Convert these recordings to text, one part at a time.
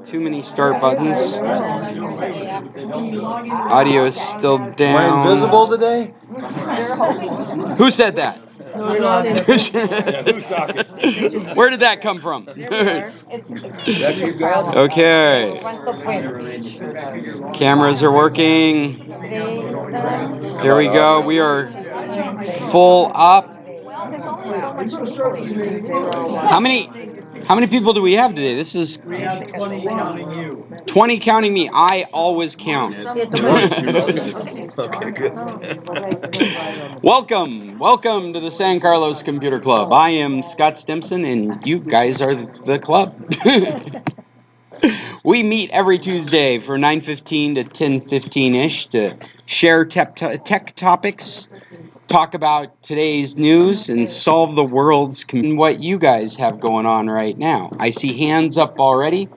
Too many start buttons. Audio is still Am I down. invisible today? Who said that? No, you're not invisible. Yeah, who's talking? Where did that come from? That's you, God? Okay. Cameras are working. There we go. We are full up. How many people do we have today? This is We have 20 counting you. 20 counting me. I always count. Okay, good. Welcome to the San Carlos Computer Club. I am Scott Stimson, and you guys are the club. We meet every Tuesday for 9:15 to 10:15-ish to share tech topics, talk about today's news, and solve the world's what you guys have going on right now. I see hands up already,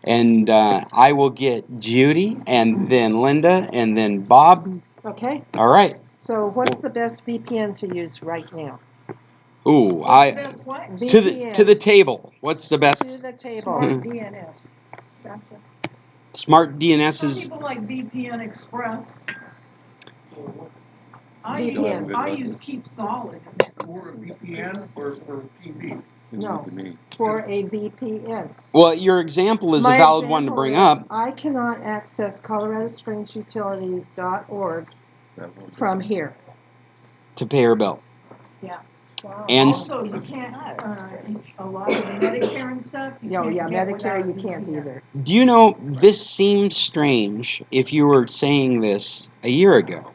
and I will get Judy, and then Linda, and then Bob. Okay. All right. So what's the best VPN to use right now? Ooh, VPN. to the table. What's the best? To the table. DNS. Smart DNS is. Some people like VPN Express. I use Keep Solid. For a VPN or for PV? No, for a VPN. Well, your example is My a valid one to example bring is up. I cannot access ColoradoSpringsUtilities.org from here. To pay your bill. Yeah. Wow. And also, you can't, a lot of the Medicare and stuff. Medicare you can't either. do you know, this seems strange if you were saying this a year ago.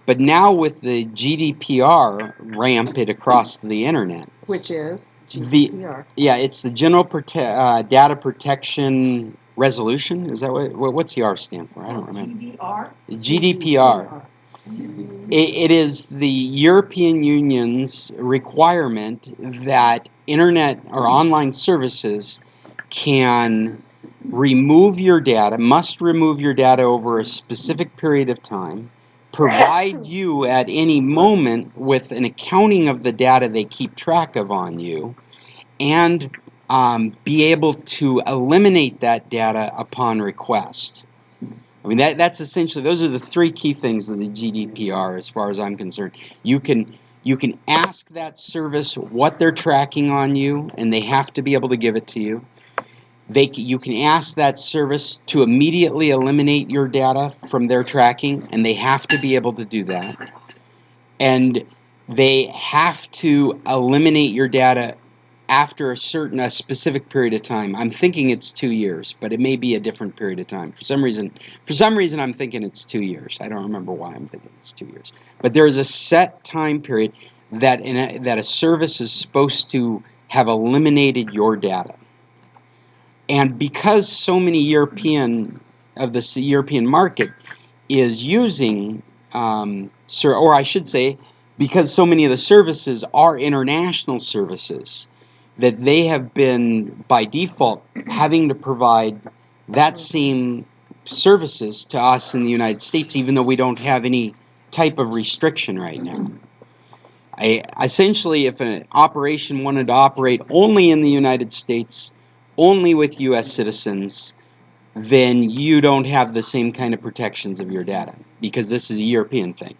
But now with the GDPR rampant across the internet. Which is GDPR. It's the General Data Protection Resolution. Is that what's the R stand for? I don't remember. GDPR. It is the European Union's requirement that internet or online services can must remove your data over a specific period of time, provide you at any moment with an accounting of the data they keep track of on you, and be able to eliminate that data upon request. I mean, that's essentially, those are the three key things of the GDPR as far as I'm concerned. You can ask that service what they're tracking on you, and they have to be able to give it to you. You can ask that service to immediately eliminate your data from their tracking, and they have to be able to do that. And they have to eliminate your data after a specific period of time. I'm thinking it's 2 years, but it may be a different period of time. For some reason I'm thinking it's 2 years. I don't remember why I'm thinking it's 2 years. But there is a set time period that a service is supposed to have eliminated your data. And because so many European market is using, or I should say, because so many of the services are international services, that they have been, by default, having to provide that same services to us in the United States, even though we don't have any type of restriction right now. Essentially, if an operation wanted to operate only in the United States, only with U.S. citizens, then you don't have the same kind of protections of your data, because this is a European thing.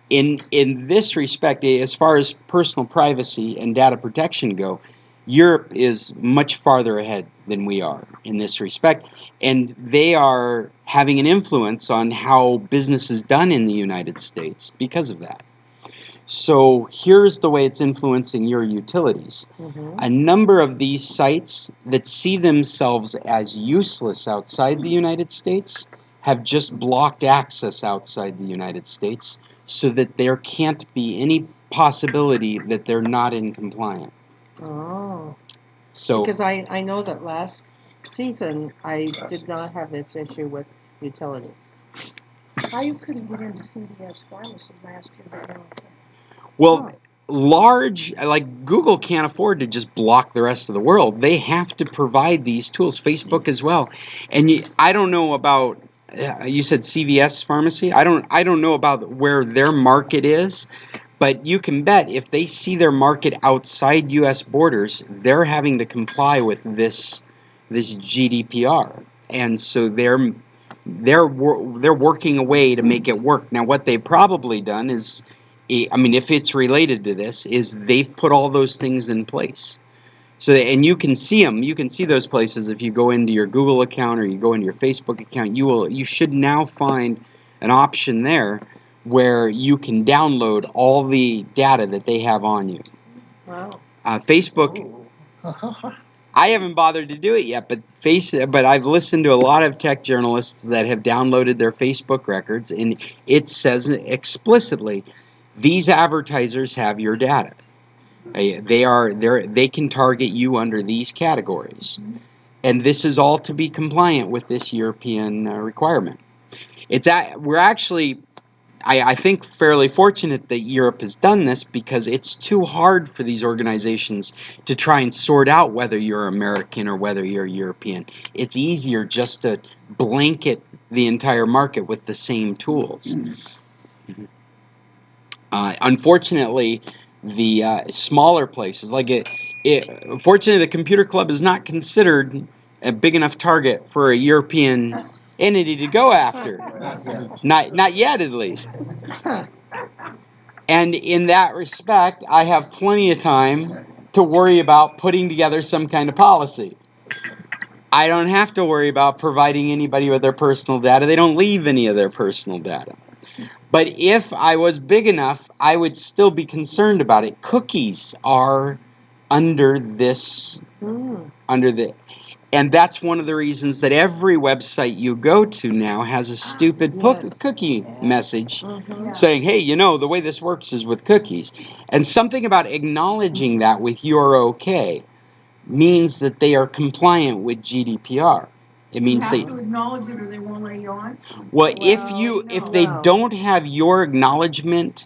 In this respect, as far as personal privacy and data protection go, Europe is much farther ahead than we are in this respect, and they are having an influence on how business is done in the United States because of that. So here's the way it's influencing your utilities. Mm-hmm. A number of these sites that see themselves as useless outside the United States have just blocked access outside the United States, so that there can't be any possibility that they're not in compliance. Oh. So, because I know that last season I did not have this issue with utilities. How you couldn't get into CVS pharmacy last year, but now well, large, like Google can't afford to just block the rest of the world. They have to provide these tools, Facebook as well. And I don't know about, you said CVS pharmacy? I don't know about where their market is, but you can bet if they see their market outside U.S. borders, they're having to comply with this GDPR, and so they're working a way to make it work. Now, what they've probably done is, I mean, if it's related to this, is they've put all those things in place. So, and you can see them. You can see those places if you go into your Google account or you go into your Facebook account. You should now find an option there where you can download all the data that they have on you. Wow. Facebook. I haven't bothered to do it yet, but I've listened to a lot of tech journalists that have downloaded their Facebook records, and it says explicitly, these advertisers have your data. They can target you under these categories, and this is all to be compliant with this European requirement. We're actually, I think, fairly fortunate that Europe has done this, because it's too hard for these organizations to try and sort out whether you're American or whether you're European. It's easier just to blanket the entire market with the same tools. Unfortunately, the smaller places, unfortunately, the Computer Club is not considered a big enough target for a European entity to go after. Not yet, at least. And in that respect, I have plenty of time to worry about putting together some kind of policy. I don't have to worry about providing anybody with their personal data. They don't leave any of their personal data. But if I was big enough, I would still be concerned about it. Cookies are under this, and that's one of the reasons that every website you go to now has a stupid cookie message saying, hey, the way this works is with cookies. And something about acknowledging that with you're okay means that they are compliant with GDPR. It means You have to acknowledge it or they won't let you on? Well, if they don't have your acknowledgement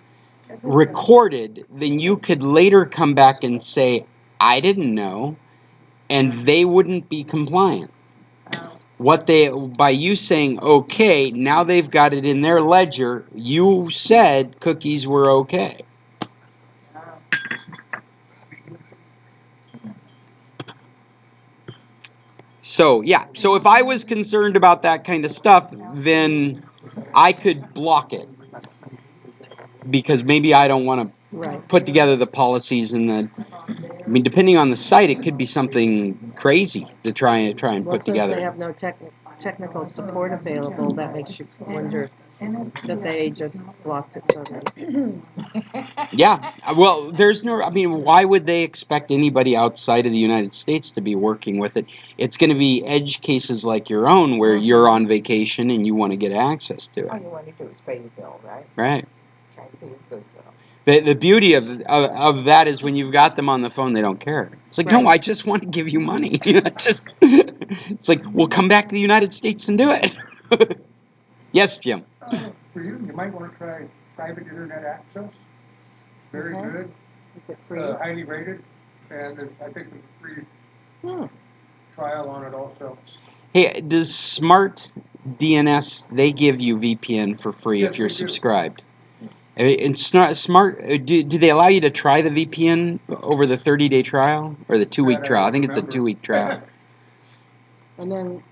recorded, then you could later come back and say, I didn't know, and they wouldn't be compliant. By you saying okay, now they've got it in their ledger, you said cookies were okay. So, yeah, so if I was concerned about that kind of stuff, then I could block it, because maybe I don't want to put together the policies and I mean, depending on the site, it could be something crazy to try and put together. Since they have no technical support available, that makes you wonder that they just blocked it totally. Yeah, well, why would they expect anybody outside of the United States to be working with it? It's going to be edge cases like your own, where you're on vacation and you want to get access to it. All you want to do is pay your bill, right? Right. Try to pay your bill. The beauty of that is when you've got them on the phone, they don't care. It's like, no, I just want to give you money. It's like, we'll come back to the United States and do it. Yes, Jim. For you might want to try private internet access. Very good. Is it free? Highly rated, and I think there's a free trial on it also. Hey, does Smart DNS, they give you VPN for free if you're subscribed? And Smart, do they allow you to try the VPN over the 30-day trial or the 2-week trial? I think it's a 2-week trial. And then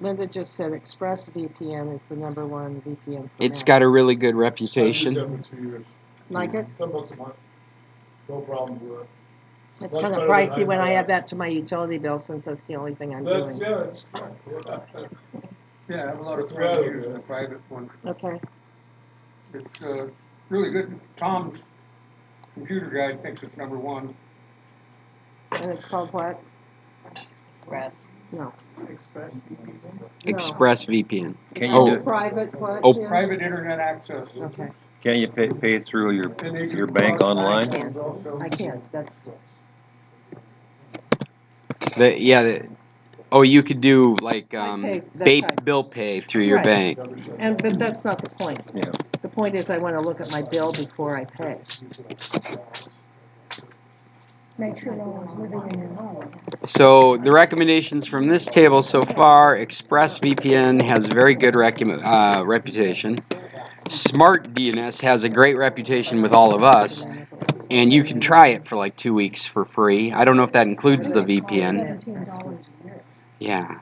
Linda just said ExpressVPN is the #1 VPN for It's Macs. got a really good reputation. Like it? $10 a month. No problem with it. It's Much kind of better than pricey when I iPad. add that to my utility bill, since that's the only thing I'm doing. Yeah, I have a lot of friends using the private one. Okay. It's really good. Tom's computer guy thinks it's #1. And it's called what? Express. No. ExpressVPN. Can Oh. you do, Private what, Oh. Jim? Private internet access. Okay. can you pay through your And they can bank cross online? platforms also. I can't. That's You could do like pay, that's right. bill pay through your Right. bank. but that's not the point. Yeah. The point is I want to look at my bill before I pay. Make sure no one's living in your home. So the recommendations from this table so far: ExpressVPN has a very good reputation. Smart DNS has a great reputation with all of us. and you can try it for like 2 weeks for free. I don't know if that includes the VPN. $17. Yeah.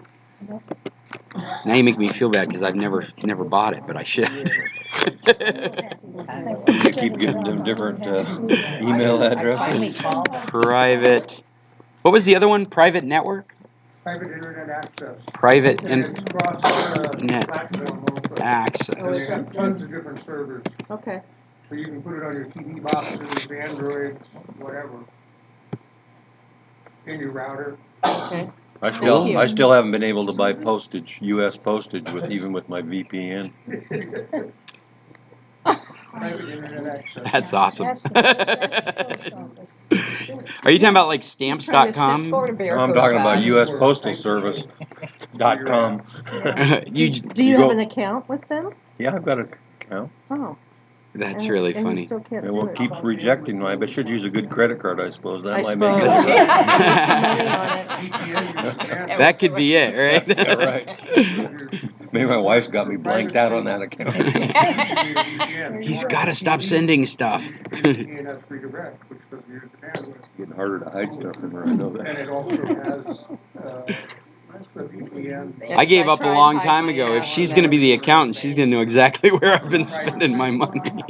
Now you make me feel bad because I've never bought it, but I should. You keep giving them different email addresses. Private. What was the other one? Private network? Private internet access. Private And it's across the net platform also. access. And they have tons of different servers. Okay. So you can put it on your TV boxes, Androids, whatever. In your router. Okay. I you. still haven't been able to buy postage, U.S. postage, even with my VPN. Private internet access. That's awesome. That's the post office. Are you talking about like He's trying to stamps.com? support a bear No, I'm food talking about box. U.S. Postal Service.com. Do you You have go- an account with them? Yeah, I've got an account. Oh. That's and- really and funny. you still can't It do won't it. keeps rejecting mine. I should use a good credit card, I suppose. That I might suppose. make it. Put some money on it. VPN, you can. That could be it, right? Yeah, right. Maybe my wife's got me blanked out on that account. He's got to stop sending stuff. DNS redirect, which doesn't use the bandwidth. Getting harder to hide stuff from her, I know And that. it also has, the VPN. I gave up a tried long hiding time my ago. If app she's on going to be that. the accountant, she's going to know exactly where I've been spending my money.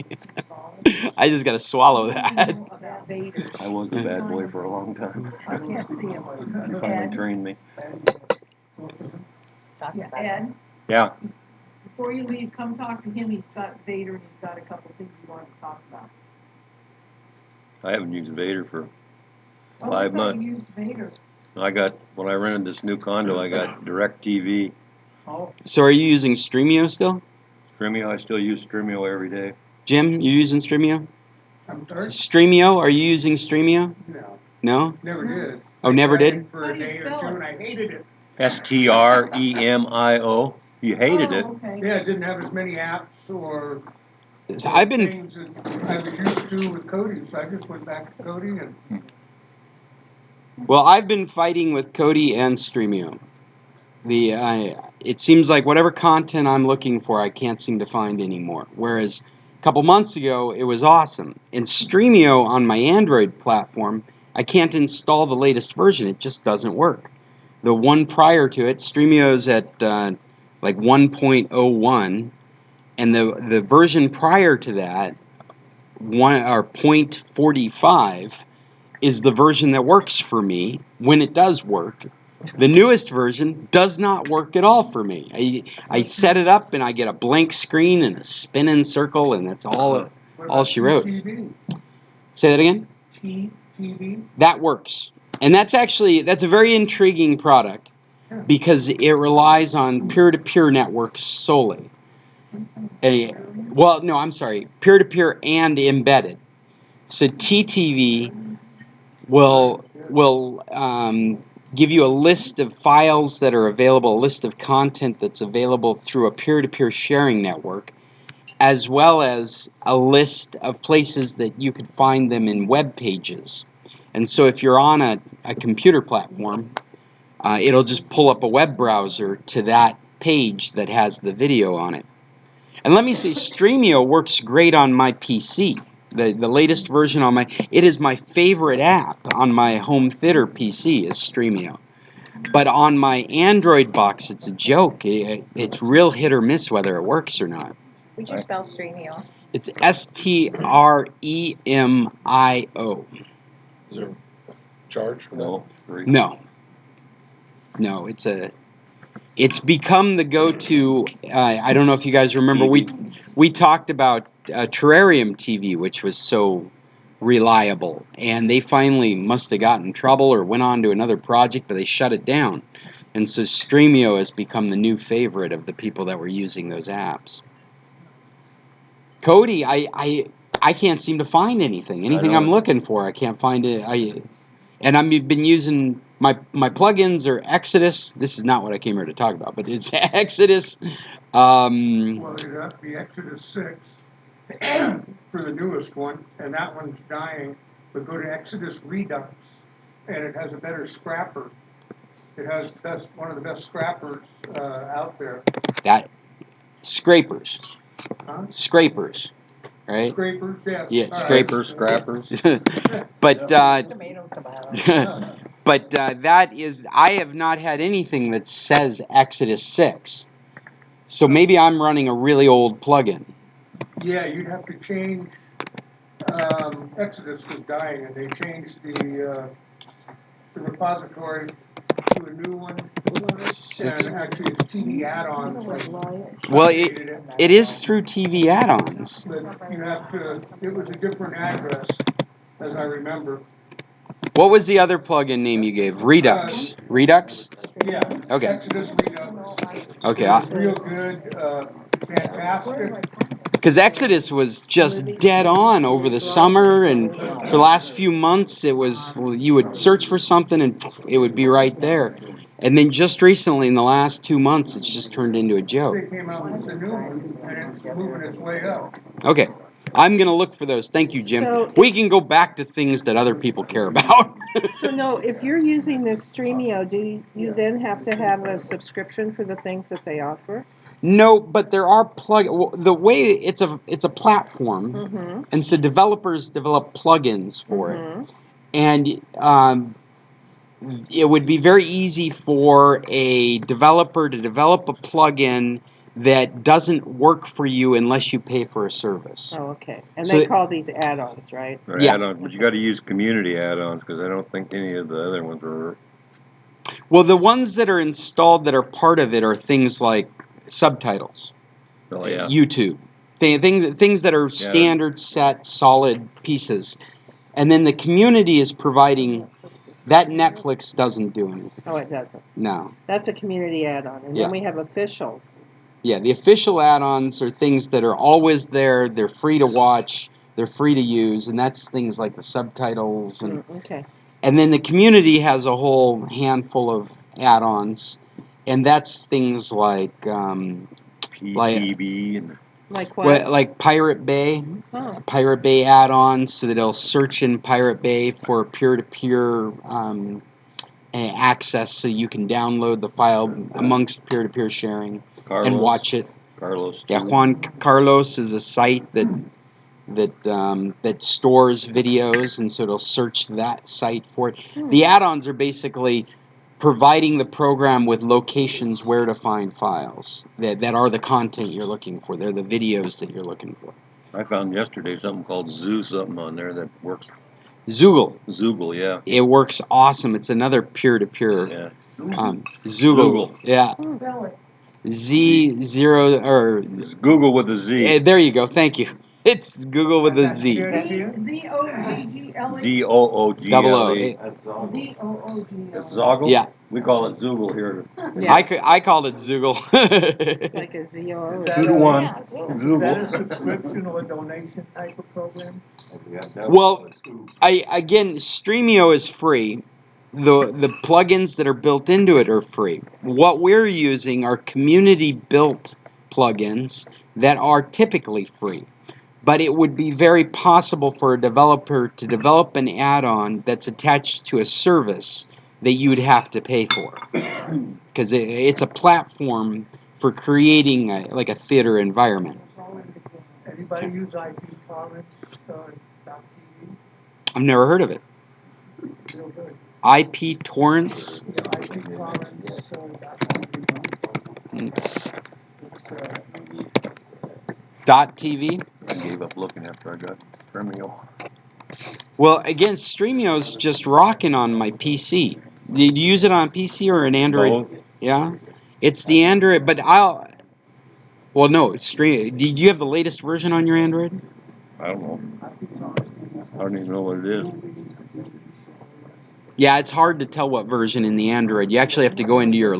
I just got to swallow that. I was a bad boy for a long time. I can't see him. She finally trained me. Yeah, Ed, Yeah, before you leave, come talk to him. He's got Vader and he's got a couple things he wanted to talk about. I haven't used Vader for Oh, I 5 thought months. you used Vader. When I rented this new condo, I got DirecTV. Oh, So are you using Streamio still? Streamio, I still use Streamio every day. Jim, you using Streamio? I'm sorry? Streamio, are you using Streamio? No, No? never did. Oh, never I tried did? it For How a do you day or spell two, it? and I hated it. Stremio. You hated it. okay. Yeah, it didn't have as many apps or So I've been things that I was used to with coding, so I just went back to coding and I've been fighting with Kodi and Streamio. It seems like whatever content I'm looking for, I can't seem to find anymore. Whereas a couple months ago, it was awesome. And Streamio on my Android platform, I can't install the latest version. It just doesn't work. The one prior to it, Streamio's at like 1.01, and the version prior to that, 0.45, is the version that works for me when it does work. The newest version does not work at all for me. I set it up and I get a blank screen and a spinning circle, and that's all she wrote. TV. Say that again? TV. That works. And that's a very intriguing product because it relies on peer-to-peer networks solely. Well, no, I'm sorry, peer-to-peer and embedded. So TTV will give you a list of files that are available, a list of content that's available through a peer-to-peer sharing network, as well as a list of places that you could find them in web pages. And so if you're on a computer platform, it'll just pull up a web browser to that page that has the video on it. And let me say, Streamio works great on my PC. The latest version it is my favorite app on my home theater PC is Streamio. But on my Android box, it's a joke. It's real hit or miss whether it works or not. Would you spell Streamio? It's Stremio. Is there a charge for that? No, free. No, it's become the go-to. I don't know if you guys remember, we talked about Terrarium TV, which was so reliable, and they finally must have gotten in trouble or went on to another project, but they shut it down. And so Streamio has become the new favorite of the people that were using those apps. Kodi, I can't seem to find anything. Anything I'm looking for, I can't find it. And I've been using my plugins are Exodus. This is not what I came here to talk about, but it's Exodus. Well, it'd have to be Exodus 6 for the newest one, and that one's dying. But go to Exodus Redux, and it has a better scrapper. It has one of the best scrappers out there. That scrapers. Huh? Scrapers. right? Scrapers, yeah. Yeah, all right. scrapers. Scrappers. But Tomato, tomato. but that is, I have not had anything that says Exodus 6. So maybe I'm running a really old plugin. Yeah, you'd have to change, Exodus was dying, and they changed the repository to a new one. Six. And actually, it's TV add-ons, like, Well, updated it. it is through TV add-ons. But you have to, it was a different address, as I remember. What was the other plugin name you gave? Redux. Redux? Yeah. Okay. Exodus Redux. Okay. It was real good, fantastic. Because Exodus was just dead on over the summer, and for the last few months, it was, you would search for something and it would be right there. And then just recently, in the last 2 months, it's just turned into a joke. They came out with the new one, and it's moving its way up. Okay. I'm going to look for those. Thank you, Jim. So- We can go back to things that other people care about. So no, if you're using this Streamio, do you then have to have a subscription for the things that they offer? No, but there are the way it's a platform, Mm-hmm. and so developers develop plugins for it. Mm-hmm. And it would be very easy for a developer to develop a plugin that doesn't work for you unless you pay for a service. Oh, okay. And So they it- call these add-ons, right? Or Yeah. add-ons, but you got to use community add-ons because I don't think any of the other ones are. Well, the ones that are installed that are part of it are things like subtitles, Oh yeah. YouTube, things that are standard set solid pieces, and then the community is providing. That Netflix doesn't do anything. Oh, it doesn't. No. That's a community add-on. And Yeah. then we have officials. Yeah, the official add-ons are things that are always there. They're free to watch. They're free to use, and that's things like the subtitles and. Okay. And then the community has a whole handful of add-ons, and that's things like PGB and Like what? like Pirate Bay. Oh. Pirate Bay add-on, so that it'll search in Pirate Bay for peer-to-peer access, so you can download the file amongst peer-to-peer sharing Carlos. and watch it. Carlos. Yeah, too. Juan Carlos is a site that stores videos, and so it'll search that site for it. The add-ons are basically providing the program with locations where to find files that are the content you're looking for. They're the videos that you're looking for. I found yesterday something called Zoo something on there that works. Zoogle. Zoogle, yeah. It works awesome. It's another peer-to-peer. Yeah. Zoogle. Yeah. Spell it. Z0 or It's Google with a Z. there you go. Thank you. It's Google with a Z. Z-O-G-G-L-E. ZOOGLE. Double O. Z-O-O-G-L-E. It's Zoggle? Yeah. We call it Zoogle here. Yeah. I called it Zoogle. It's like a ZOO. Is that Zoogle one. Is that a Zoogle. subscription or a donation type of program? Well, again, Streamio is free. The plugins that are built into it are free. What we're using are community-built plugins that are typically free. But it would be very possible for a developer to develop an add-on that's attached to a service that you'd have to pay for. Because it's a platform for creating like a theater environment. Anybody use IP torrents, .tv? I've never heard of it. Real good. IP torrents. Yeah, IP torrents, .tv. It's It's, .tv. I gave up looking after I got Stremio. Well, again, Streamio's just rocking on my PC. Did you use it on PC or an Android? Both. Yeah, it's the Android, but well, no, Stream. Did you have the latest version on your Android? I don't know. I don't even know what it is. Yeah, it's hard to tell what version in the Android. You actually have to go into your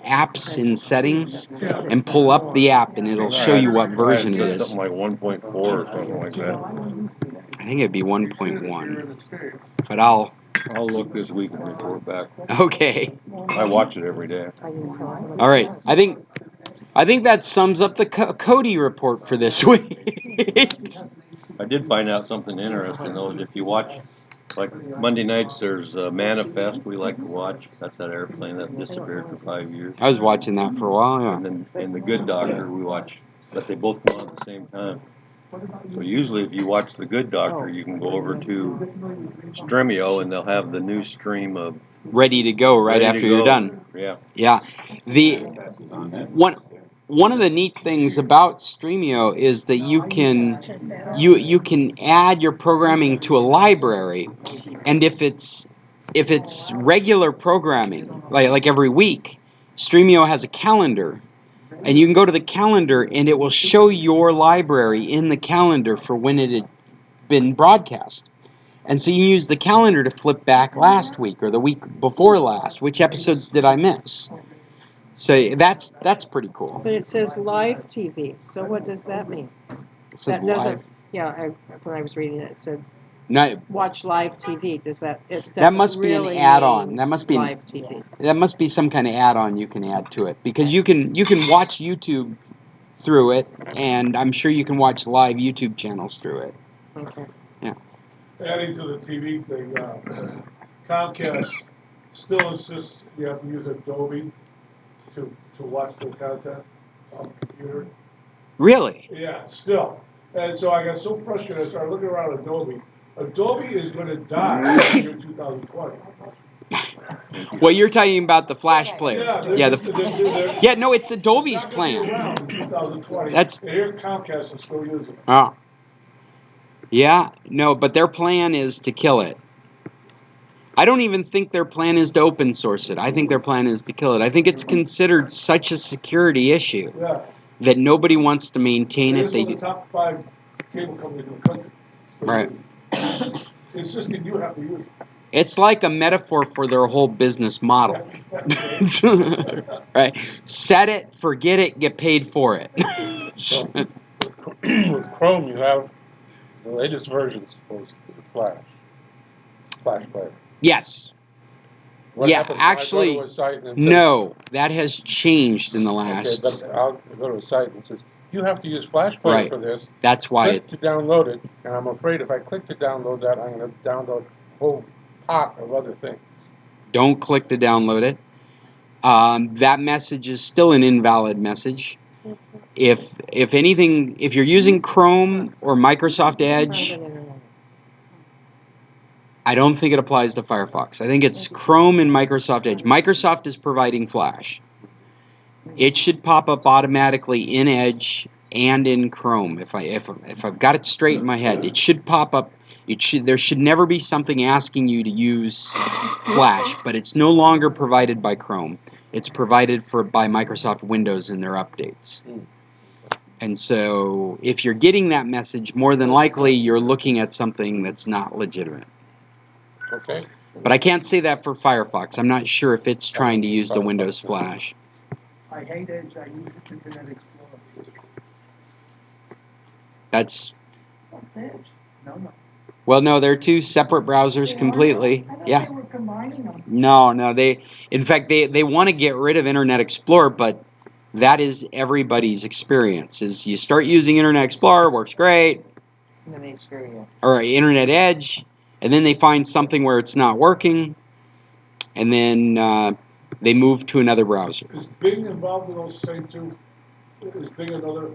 apps in settings and pull up the app, and it'll show you what version it is. Something like 1.4 or something like that. I think it'd be 1.1, in the States. but I'll. I'll look this week and report back. Okay. I watch it every day. All right. I think that sums up the Cody report for this week. I did find out something interesting though. If you watch, like Monday nights, there's Manifest we like to watch. That's that airplane that disappeared for 5 years. I was watching that for a while. Yeah. And then in The Good Doctor we watch, but they both come on at the same time. So usually if you watch The Good Doctor, you can go over to Stremio and they'll have the new stream of Ready to go right ready to after you're go. done. Yeah. Yeah. The one of the neat things about Streamio is that you can add your programming to a library, and if it's regular programming, like every week, Streamio has a calendar, and you can go to the calendar and it will show your library in the calendar for when it had been broadcast. And so you use the calendar to flip back last week or the week before last. Which episodes did I miss? So that's pretty cool. But it says live TV, so what does that mean? It says That doesn't, live. yeah, when I was reading it, it said No, watch live TV. Does that, it that doesn't must be really an add-on. mean That must be live TV. that must be some kind of add-on you can add to it, because you can watch YouTube through it, and I'm sure you can watch live YouTube channels through it. Okay. Adding to the TV thing, Comcast still insists you have to use Adobe to watch the content on the computer. Really? Yeah, still. And so I got so frustrated, I started looking around Adobe. Adobe is going to die in the year 2020. Well, you're talking about the Flash player. Yeah, Yeah, no, it's Adobe's it's not gonna be plan. around in 2020. That's- And here Comcast is still using it. Oh. Yeah, no, but their plan is to kill it. I don't even think their plan is to open source it. I think their plan is to kill it. I think it's considered such a security issue Yeah. that nobody wants to maintain it. It is one of the top 5 cable companies in the country. Right. Insisting you have to use it. It's like a metaphor for their whole business model. Right? Set it, forget it, get paid for it. So, with Chrome, you have the latest versions for the Flash player. Yes. What Yeah, happens when actually, I go to a site and it says, no, that has changed in the last. Okay, but I'll go to a site and it says, you have to use Flash player Right. for this. That's why Click to download it, and I'm afraid if I click to download that, I'm going to download a whole pot of other things. don't click to download it. That message is still an invalid message. If anything, if you're using Chrome or Microsoft Edge, I don't think it applies to Firefox. I think it's Chrome and Microsoft Edge. Microsoft is providing Flash. It should pop up automatically in Edge and in Chrome. If I've got it straight in my head, it should pop up. There should never be something asking you to use Flash, but it's no longer provided by Chrome. It's provided by Microsoft Windows in their updates. And so if you're getting that message, more than likely you're looking at something that's not legitimate. Okay? But I can't say that for Firefox. I'm not sure if it's trying to use the Windows Flash. I hate Edge, I use Internet Explorer. That's, What's Edge? No. well, no, they're two separate browsers They are? completely. I thought Yeah. they were combining them. No, in fact, they want to get rid of Internet Explorer, but that is everybody's experience. Is you start using Internet Explorer, works great, And then they screw you. or Internet Edge, and then they find something where it's not working, and then they move to another browser. Is Bing involved in those same two? Is Bing another?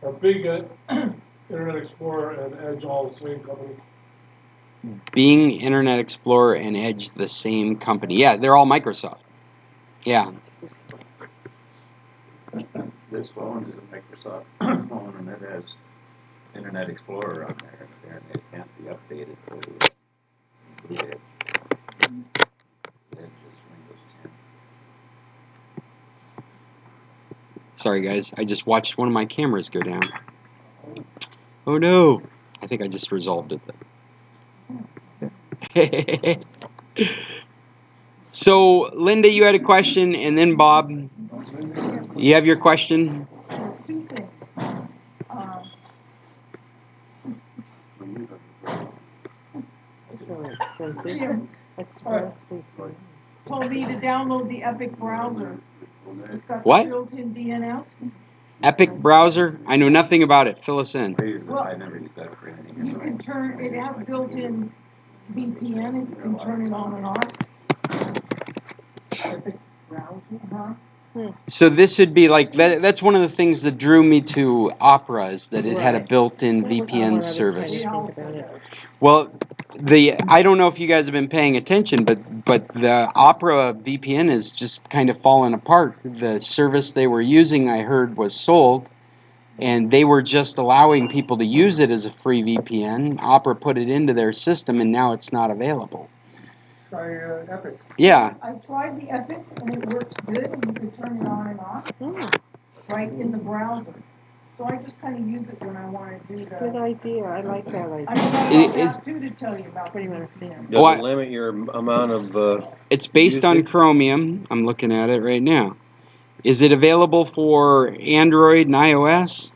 Are Bing, Internet Explorer, and Edge all the same company? Bing, Internet Explorer, and Edge the same company. Yeah, they're all Microsoft. Yeah. This phone is a Microsoft phone, and it has Internet Explorer on there, and it can't be updated to include Edge. Edge is Windows 10. Sorry, guys. I just watched one of my cameras go down. Oh, no. I think I just resolved it, though. So, Linda, you had a question, and then Bob, you have your question? Two things. It's really expensive. Jim Express before. told me to download the Epic browser. It's got What? the built-in DNS. Epic browser? I know nothing about it. Fill us in. I never use that for anything. You can turn, it has built-in VPN, and you can turn it on and off. Epic browser, huh? So this would be like that. That's one of the things that drew me to Opera is that it had a Right. built-in That was the one VPN I was trying service. to think about it. Well, I don't know if you guys have been paying attention, but the Opera VPN is just kind of fallen apart. The service they were using, I heard, was sold, and they were just allowing people to use it as a free VPN. Opera put it into their system, and now it's not available. Try Epic. Yeah. I tried the Epic and it works good and you can turn it on and off right in the browser. So I just kind of use it when I want to do the. Good idea. I like that I idea. know It is- about too to tell you about. What do you want to see? Does What? it limit your amount of, It's based on usage? Chromium. I'm looking at it right now. Is it available for Android and iOS?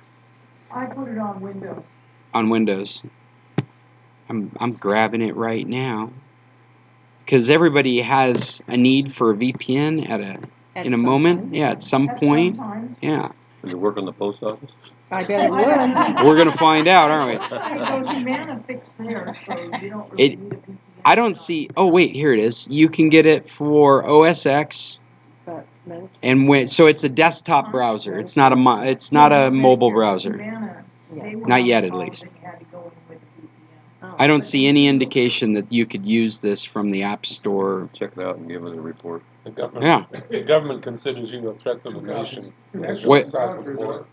I put it on Windows. On Windows. I'm grabbing it right now. Because everybody has a need for a VPN in a some moment. time. Yeah, at some At point. sometimes. Yeah. does it work on the post office? I bet it would. We're going to find out, aren't we? Sometimes Humana fixed theirs, so you don't really need a VPN. I don't see. Oh, wait, here it is. You can get it for OS X. But then- And so it's a desktop browser. It's not a mobile browser. Humana, they were Not on yet, the at phone, least. then you had to go in with a VPN. oh. I don't see any indication that you could use this from the App Store. Check it out and give us a report. The government, Yeah. the government considers you a threat to the nation. because you're Wait. outside the border.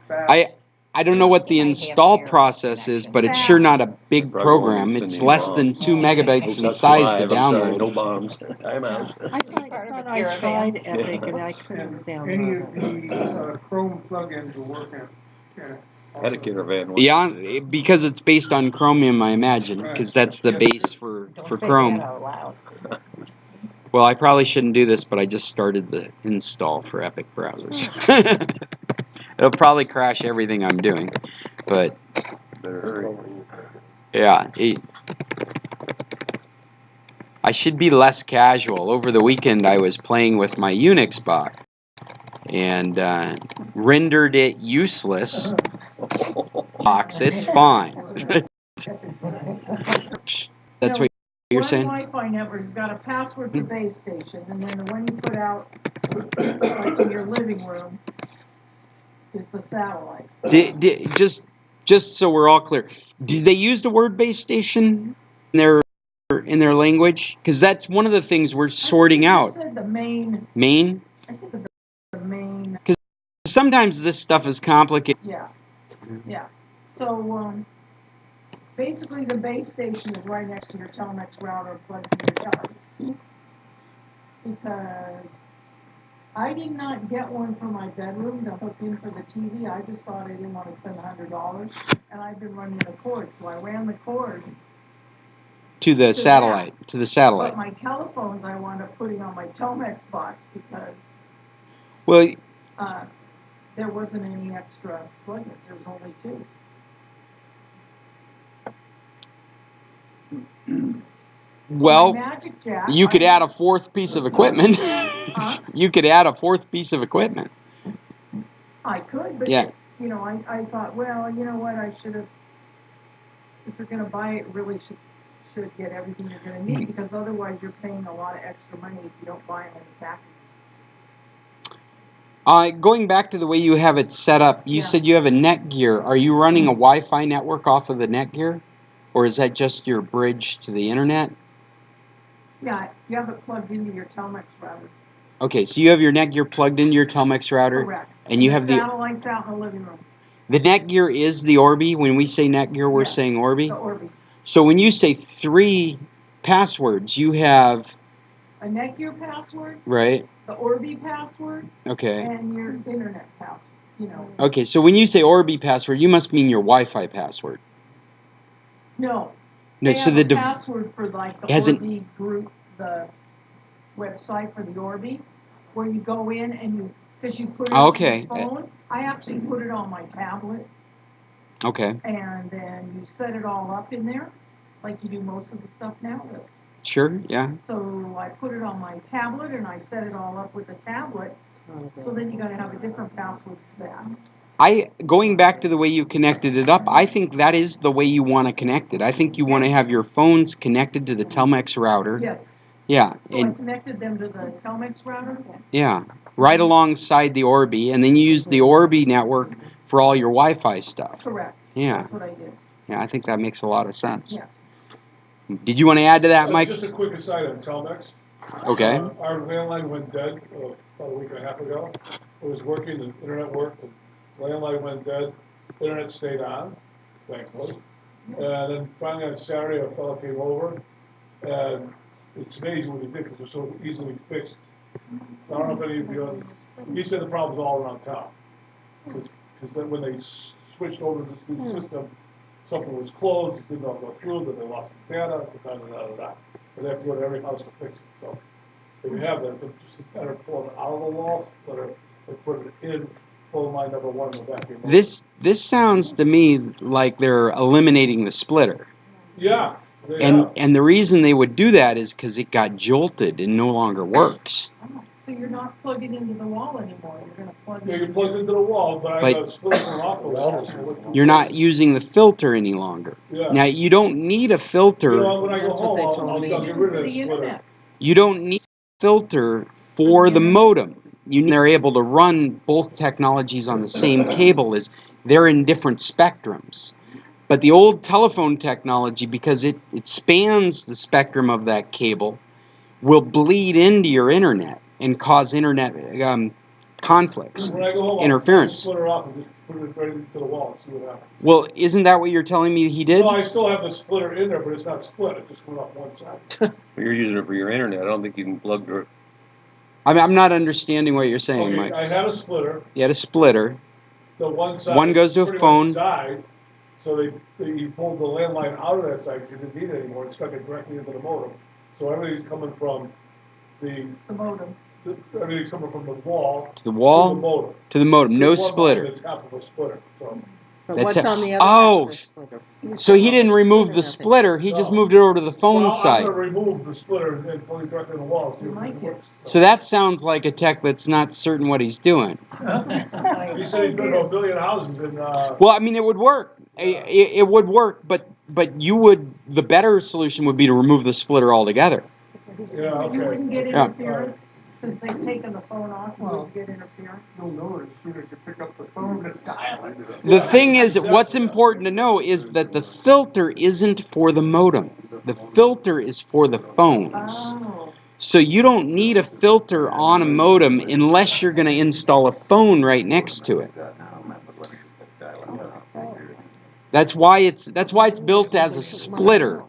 I don't know what the install process is, but it's sure not a big Probably won't program. be It's sending less than bombs. 2 megabytes Oops, in that's size live. to I'm sorry, no download. bombs. I'm out. I thought I tried Epic and I couldn't And any download of it. the Chrome plugins will work in it. Had a caravan once. Yeah, because it's based on Chromium, I imagine, because that's the base for Chrome. Well, I probably shouldn't do this, but I just started the install for Epic browsers. It'll probably crash everything I'm doing, but Better hurry. yeah. I should be less casual. Over the weekend, I was playing with my Unix box and rendered it useless. Box, it's fine. That's what you're saying? One Wi-Fi network, you've got a password for base station, and then the one you put out, like in your living room, is the satellite. Just so we're all clear, do they use the word base station in their language? Because that's one of the things we're sorting out. I said the main. Main? I think the main. Because sometimes this stuff is complicated. Yeah, yeah. So basically, the base station is right next to your Telmex router plugged into your television. Because I did not get one for my bedroom to hook in for the TV. I just thought I didn't want to spend $100, and I've been running the cord, so I ran the cord To the satellite. that. To the satellite. But my telephones I wound up putting on my Telmex box because Well, there wasn't any extra plugins. There was only two. well, My Magic Jack, you could add a fourth piece of equipment. Huh? You could add a fourth piece of equipment. I could, but Yeah. you know, I thought, well, you know what, I should have. If you're going to buy it, really should get everything you're going to need, because otherwise you're paying a lot of extra money if you don't buy them in the package. Going back to the way you have it set up, you Yeah. said you have a Netgear. Are you running a Wi-Fi network off of the Netgear? Or is that just your bridge to the internet? Yeah, you have it plugged into your Telmex router. Okay, so you have your Netgear plugged into your Telmex router. Correct. And you have the satellites out in the living room. The Netgear is the Orbi. When we say Netgear, we're Yes, saying Orbi. The Orbi. So when you say 3 passwords, you have, A Netgear password, right? the Orbi password, Okay. and your internet password. You know. Okay, so when you say Orbi password, you must mean your Wi-Fi password. No. No, They so have the a password for like the hasn't- Orbi group, the website for the Orbi, where you go in and because you put it Okay. on your phone. I actually put it on my tablet, Okay, and then you set it all up in there, like you do most of the stuff nowadays. sure, yeah. So I put it on my tablet, and I set it all up with the tablet. So then you got to have a different password for that. Going back to the way you connected it up, I think that is the way you want to connect it. I think you want to have your phones connected to the Telmex router. Yes. Yeah, So I and connected them to the Telmex router? yeah, right alongside the Orbi, and then you use the Orbi network for all your Wi-Fi stuff. Correct. Yeah. That's what I did. Yeah, I think that makes a lot of sense. Yeah. Did you want to add to that, Mike? Just a quick aside on Telmex. Okay. Our landline went dead about a week and a half ago. It was working, the internet worked, the landline went dead, internet stayed on, thankfully. And then finally on Saturday, a fellow came over, and it's amazing what he did because it was so easily fixed. I don't know if any of you, he said the problem's all around town. Because then when they switched over to this new system, something was closed, it did not go through, then they lost the data, da. And they have to go to every house to fix it. So if you have that, it's just better pull it out of the wall, better put it in phone line number one in the back of your motor. This sounds to me like they're eliminating the splitter. Yeah, they have. And the reason they would do that is because it got jolted and no longer works. Oh, so you're not plugging into the wall anymore, you're gonna plug Yeah, in. you plug into the wall, but I But- got a split going off the wall. So what- You're not using the filter any longer. Yeah. Now, you don't need a filter. You know, when I go That's what home, they I'll told me. get rid of that The splitter. internet. You don't need a filter for the modem. They're able to run both technologies on the same cable as they're in different spectrums. But the old telephone technology, because it spans the spectrum of that cable, will bleed into your internet and cause internet conflicts, When I go home, interference. I'll split her off and just put it right into the wall and see what happens. Well, isn't that what you're telling me he did? No, I still have the splitter in there, but it's not split. It just went off one side. You're using it for your internet. I don't think you can plug the. I'm not understanding what you're saying, Okay, Mike. I had a splitter. You had a splitter. The one side One goes to a pretty phone. much died, so they pulled the landline out of that side because you didn't need it anymore and stuck it directly into the modem. So everything's coming from The modem. everything's coming from the wall To the wall? to the modem. To the modem. No There's one splitter. behind It's half of a splitter. So But That's what's it. on the other Oh, half of the splitter? So he didn't remove the Nothing. splitter. He just No. moved it over to the phone well, side. I'm gonna remove the splitter and plug it directly in the wall. See You if might it get- works. So that sounds like a tech that's not certain what he's doing. He said he's been to a billion houses and. Well, I mean, it would work. It would work, but the better solution would be to remove the splitter altogether. Yeah, okay. You wouldn't get Yeah. interference, since they've taken the phone off, you wouldn't get interference. You'll know as soon as you pick up the phone and dial it. The thing is, what's important to know is that the filter isn't for the modem. The filter is for the phones. Oh, So you don't need a filter on a modem unless you're going to install a phone right next to it. That's why it's built as a splitter,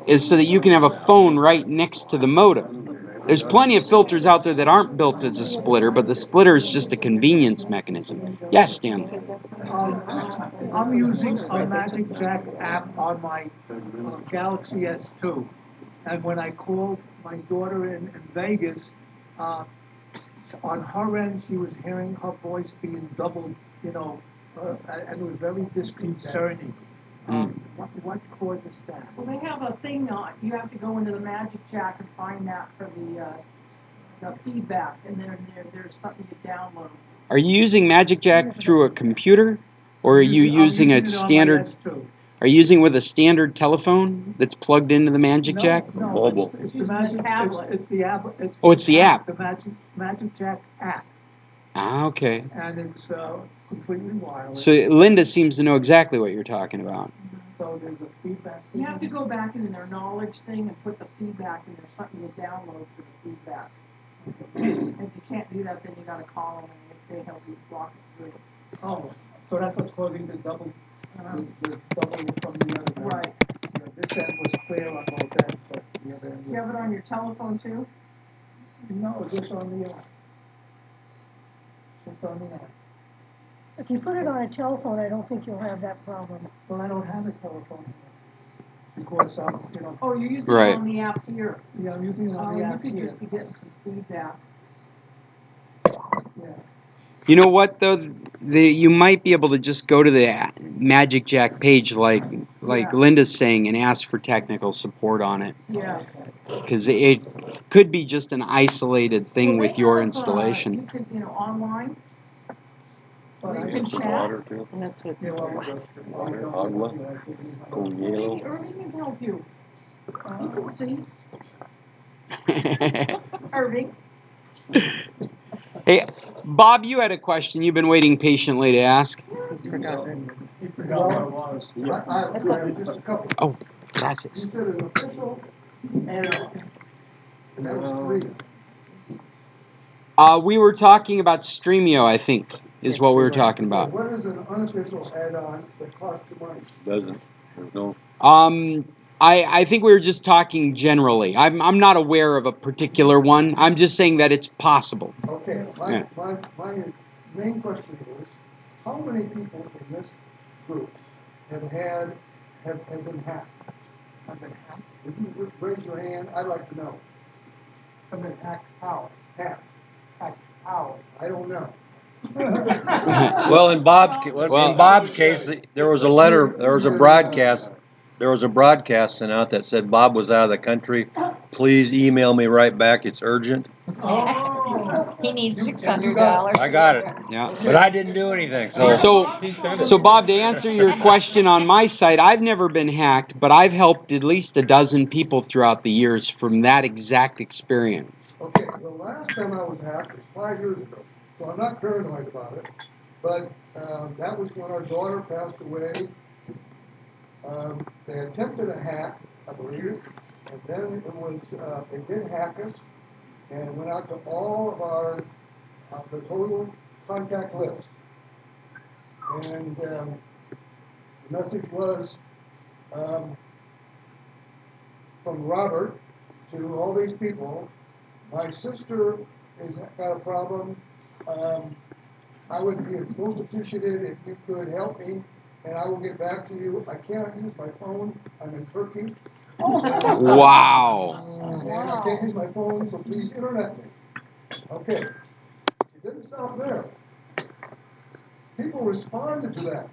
is so that you can have a phone right next to the modem. There's plenty of filters out there that aren't built as a splitter, but the splitter is just a convenience mechanism. Yes, Dan. I'm using a Magic Jack app on my Galaxy S2. And when I called my daughter in Vegas, on her end, she was hearing her voice being doubled, and it was very disconcerting. What causes that? well, they have a thing on, you have to go into the Magic Jack and find that for the feedback, and there's something you download. Are you using Magic Jack through a computer, or are you I'm using a it on my standard? S2. Are you using with a standard telephone that's plugged into the Magic Jack? No, Mobile. it's the Using the Magic, tablet. it's the app. Oh, it's the app. The Magic Jack app, Ah, okay. and it's completely wireless. So Linda seems to know exactly what you're talking about. So there's a feedback. You have to go back into their knowledge thing and put the feedback, and there's something you download for the feedback. If you can't do that, then you gotta call them and they help you walk it through. Oh, so that's what's causing the double, the double from the other end. Right. Yeah, this end was clear on both ends, but the other end You have it on your telephone too? No, just on the app. Just on the app. If you put it on a telephone, I don't think you'll have that problem. Well, I don't have a telephone because, Oh, you're using Right. it on the app here. yeah, I'm using it Oh, on the you app could here. just be getting some feedback. Yeah. You know what though? You might be able to just go to the Magic Jack page, like Yeah. Linda's saying, and ask for technical support on it, Yeah. because it could be just an isolated thing Well, with they your have, installation. You could, online. But You I can Some chat. water too. And that's what. Yeah, well, Water, agua, con hielo. Early can help you. You can see. Irving? Hey, Bob, you had a question you've been waiting patiently to ask. He's forgotten You forgot what it was. I have just a couple. Oh, gracias. You said an official add-on, and that was three. We were talking about Streamio, I think, is Yes, what we we were were. talking about. What is an unofficial add-on that costs you money? Doesn't, there's no, I think we were just talking generally. I'm not aware of a particular one. I'm just saying that it's possible. Okay, Yeah. my main question is, how many people in this group have been hacked? Have been hacked? If you raise your hand, I'd like to know. Have been hacked how? Hacked. Hacked how? I don't know. well, in Bob's case, there was a broadcast sent out that said Bob was out of the country. Please email me right back. It's urgent. Oh. He needs $600. I got it. Yeah. But I didn't do anything, So Bob, to answer your question on my side, I've never been hacked, but I've helped at least a dozen people throughout the years from that exact experience. Okay, the last time I was hacked was 5 years ago, so I'm not paranoid about it, but that was when our daughter passed away. They attempted a hack, I believe, and then it was, they did hack us, and it went out to all of our, the total contact list. And the message was from Robert to all these people, my sister has got a problem. I would be most appreciative if you could help me, and I will get back to you. I cannot use my phone. I'm in Turkey. Wow. And I can't use my phone, so please internet me. Okay. It didn't stop there. People responded to that.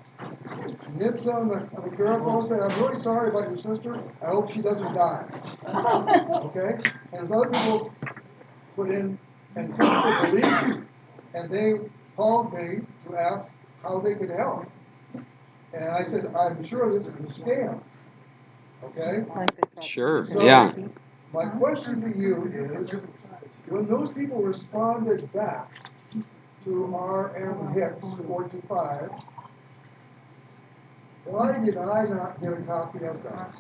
Nitsa on the girl said, I'm really sorry about your sister. I hope she doesn't die. Okay? And other people put in, and some people believed, and they called me to ask how they could help. And I said, I'm sure this is a scam. Okay? Sure. So, Yeah. my question to you is, when those people responded back to RM Hicks 425, why did I not get a copy of that?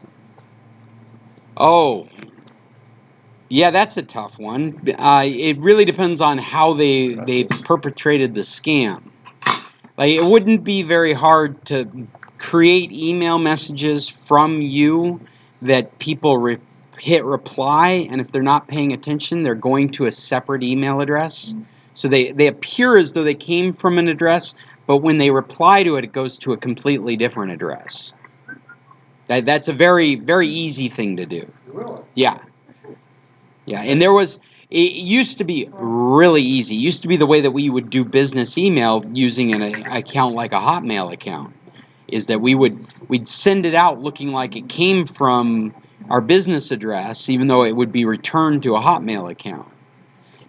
Oh. Yeah, that's a tough one. It really depends on how they perpetrated the scam. Like, it wouldn't be very hard to create email messages from you that people hit reply, and if they're not paying attention, they're going to a separate email address. So they appear as though they came from an address, but when they reply to it, it goes to a completely different address. That's a very, very easy thing to do. Really? Yeah. Yeah, and it used to be really easy. It used to be the way that we would do business email using an account like a Hotmail account, is that we'd send it out looking like it came from our business address, even though it would be returned to a Hotmail account.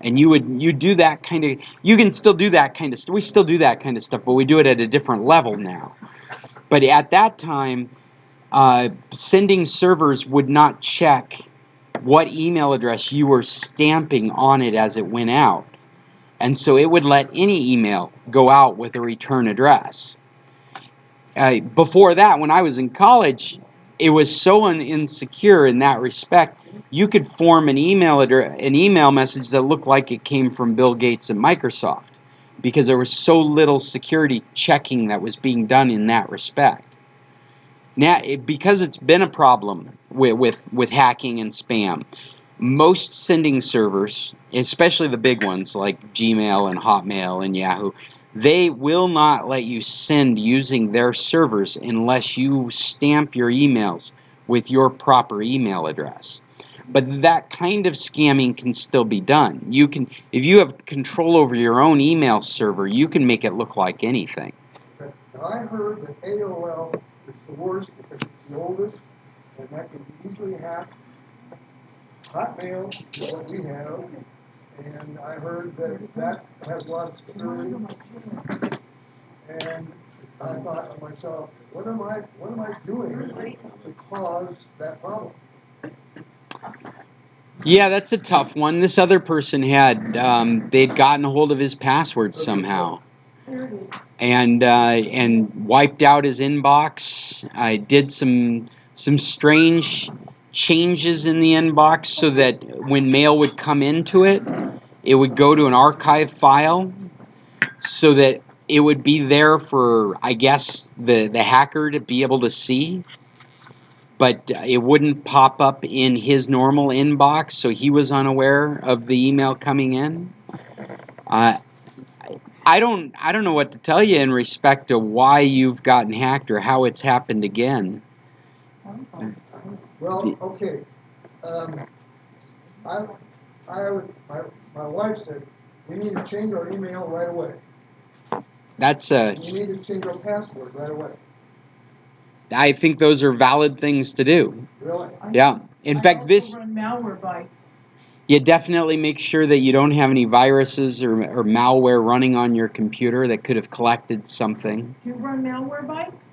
And you do that kind of, you can still do that kind of stuff. We still do that kind of stuff, but we do it at a different level now. But at that time, sending servers would not check what email address you were stamping on it as it went out. And so it would let any email go out with a return address. Before that, when I was in college, it was so insecure in that respect. You could form an email message that looked like it came from Bill Gates and Microsoft, because there was so little security checking that was being done in that respect. Now, because it's been a problem with hacking and spam, most sending servers, especially the big ones like Gmail and Hotmail and Yahoo, they will not let you send using their servers unless you stamp your emails with your proper email address. But that kind of scamming can still be done. You can, if you have control over your own email server, you can make it look like anything. Okay. Now, I heard that AOL is the worst because it's the oldest, and that can be easily hacked. Hotmail is what we have, and I heard that has a lot of security. And I thought to myself, what am I doing to cause that problem? Yeah, that's a tough one. This other person had they'd gotten a hold of his password somehow, and wiped out his inbox. I did some strange changes in the inbox so that when mail would come into it, it would go to an archive file, so that it would be there for, I guess, the hacker to be able to see, but it wouldn't pop up in his normal inbox, so he was unaware of the email coming in. I don't know what to tell you in respect to why you've gotten hacked or how it's happened again. Well, okay. My wife said, we need to change our email right away. We need to change our password right away. I think those are valid things to do. Really? Yeah. In fact, this. Run malware bites. You definitely make sure that you don't have any viruses or malware running on your computer that could have collected something. Do you run malware bites?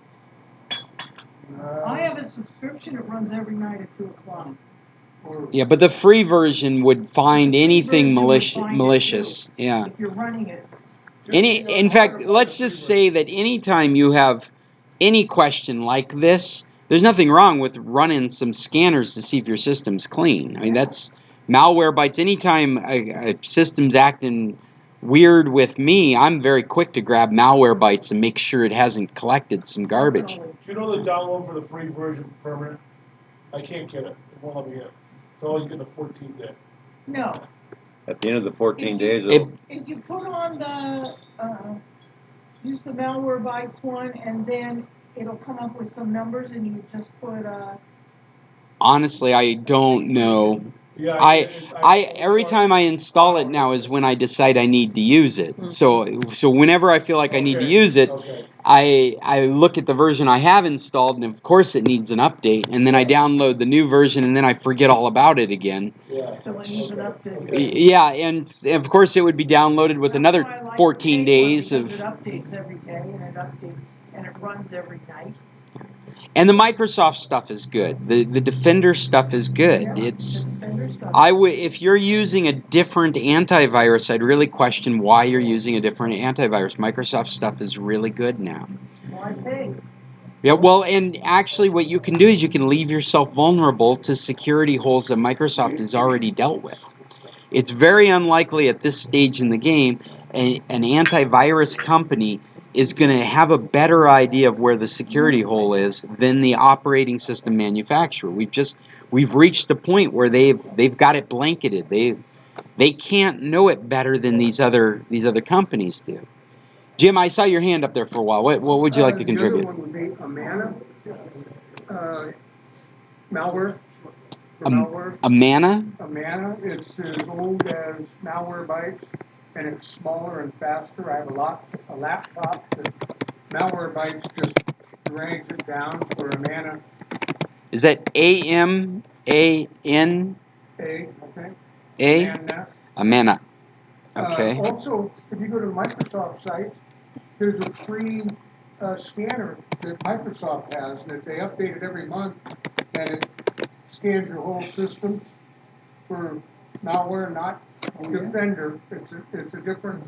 I have a subscription. It runs every night at 2:00. Yeah, but the free version would find anything malicious. Yeah. If you're running it. In fact, let's just say that anytime you have any question like this, there's nothing wrong with running some scanners to see if your system's clean. I mean, that's malware bites. Anytime a system's acting weird with me, I'm very quick to grab malware bites and make sure it hasn't collected some garbage. Do you know the download for the free version permanent? I can't get it. It won't let me in. It's always getting a 14-day. No. At the end of the 14 days, If you put on the, use the malware bites one, and then it'll come up with some numbers, and you just put, Honestly, I don't know. Yeah, Every time I install it now is when I decide I need to use it. So whenever I feel like I need to use it, I look at the version I have installed, and of course it needs an update, and then I download the new version, and then I forget all about it again. Yeah. so it needs an update. Yeah, and of course it would be downloaded with another 14 days of. It updates every day, and it updates, and it runs every night. And the Microsoft stuff is good. The Defender stuff is good. Yeah, It's Defender stuff. if you're using a different antivirus, I'd really question why you're using a different antivirus. Microsoft stuff is really good now. Why pay? Yeah, well, and actually what you can do is you can leave yourself vulnerable to security holes that Microsoft has already dealt with. It's very unlikely at this stage in the game an antivirus company is going to have a better idea of where the security hole is than the operating system manufacturer. We've reached a point where they've got it blanketed. They can't know it better than these other companies do. Jim, I saw your hand up there for a while. What would you like to contribute? The other one would be Amana, malware. Amana? Amana, it's as old as malware bites, and it's smaller and faster. I have a laptop that malware bites just drags it down for Amana. Is that AMAN? Okay. A? Amana. Okay. Also, if you go to the Microsoft site, there's a free scanner that Microsoft has, and if they update it every month, and it scans your whole system for malware, not Defender. It's a different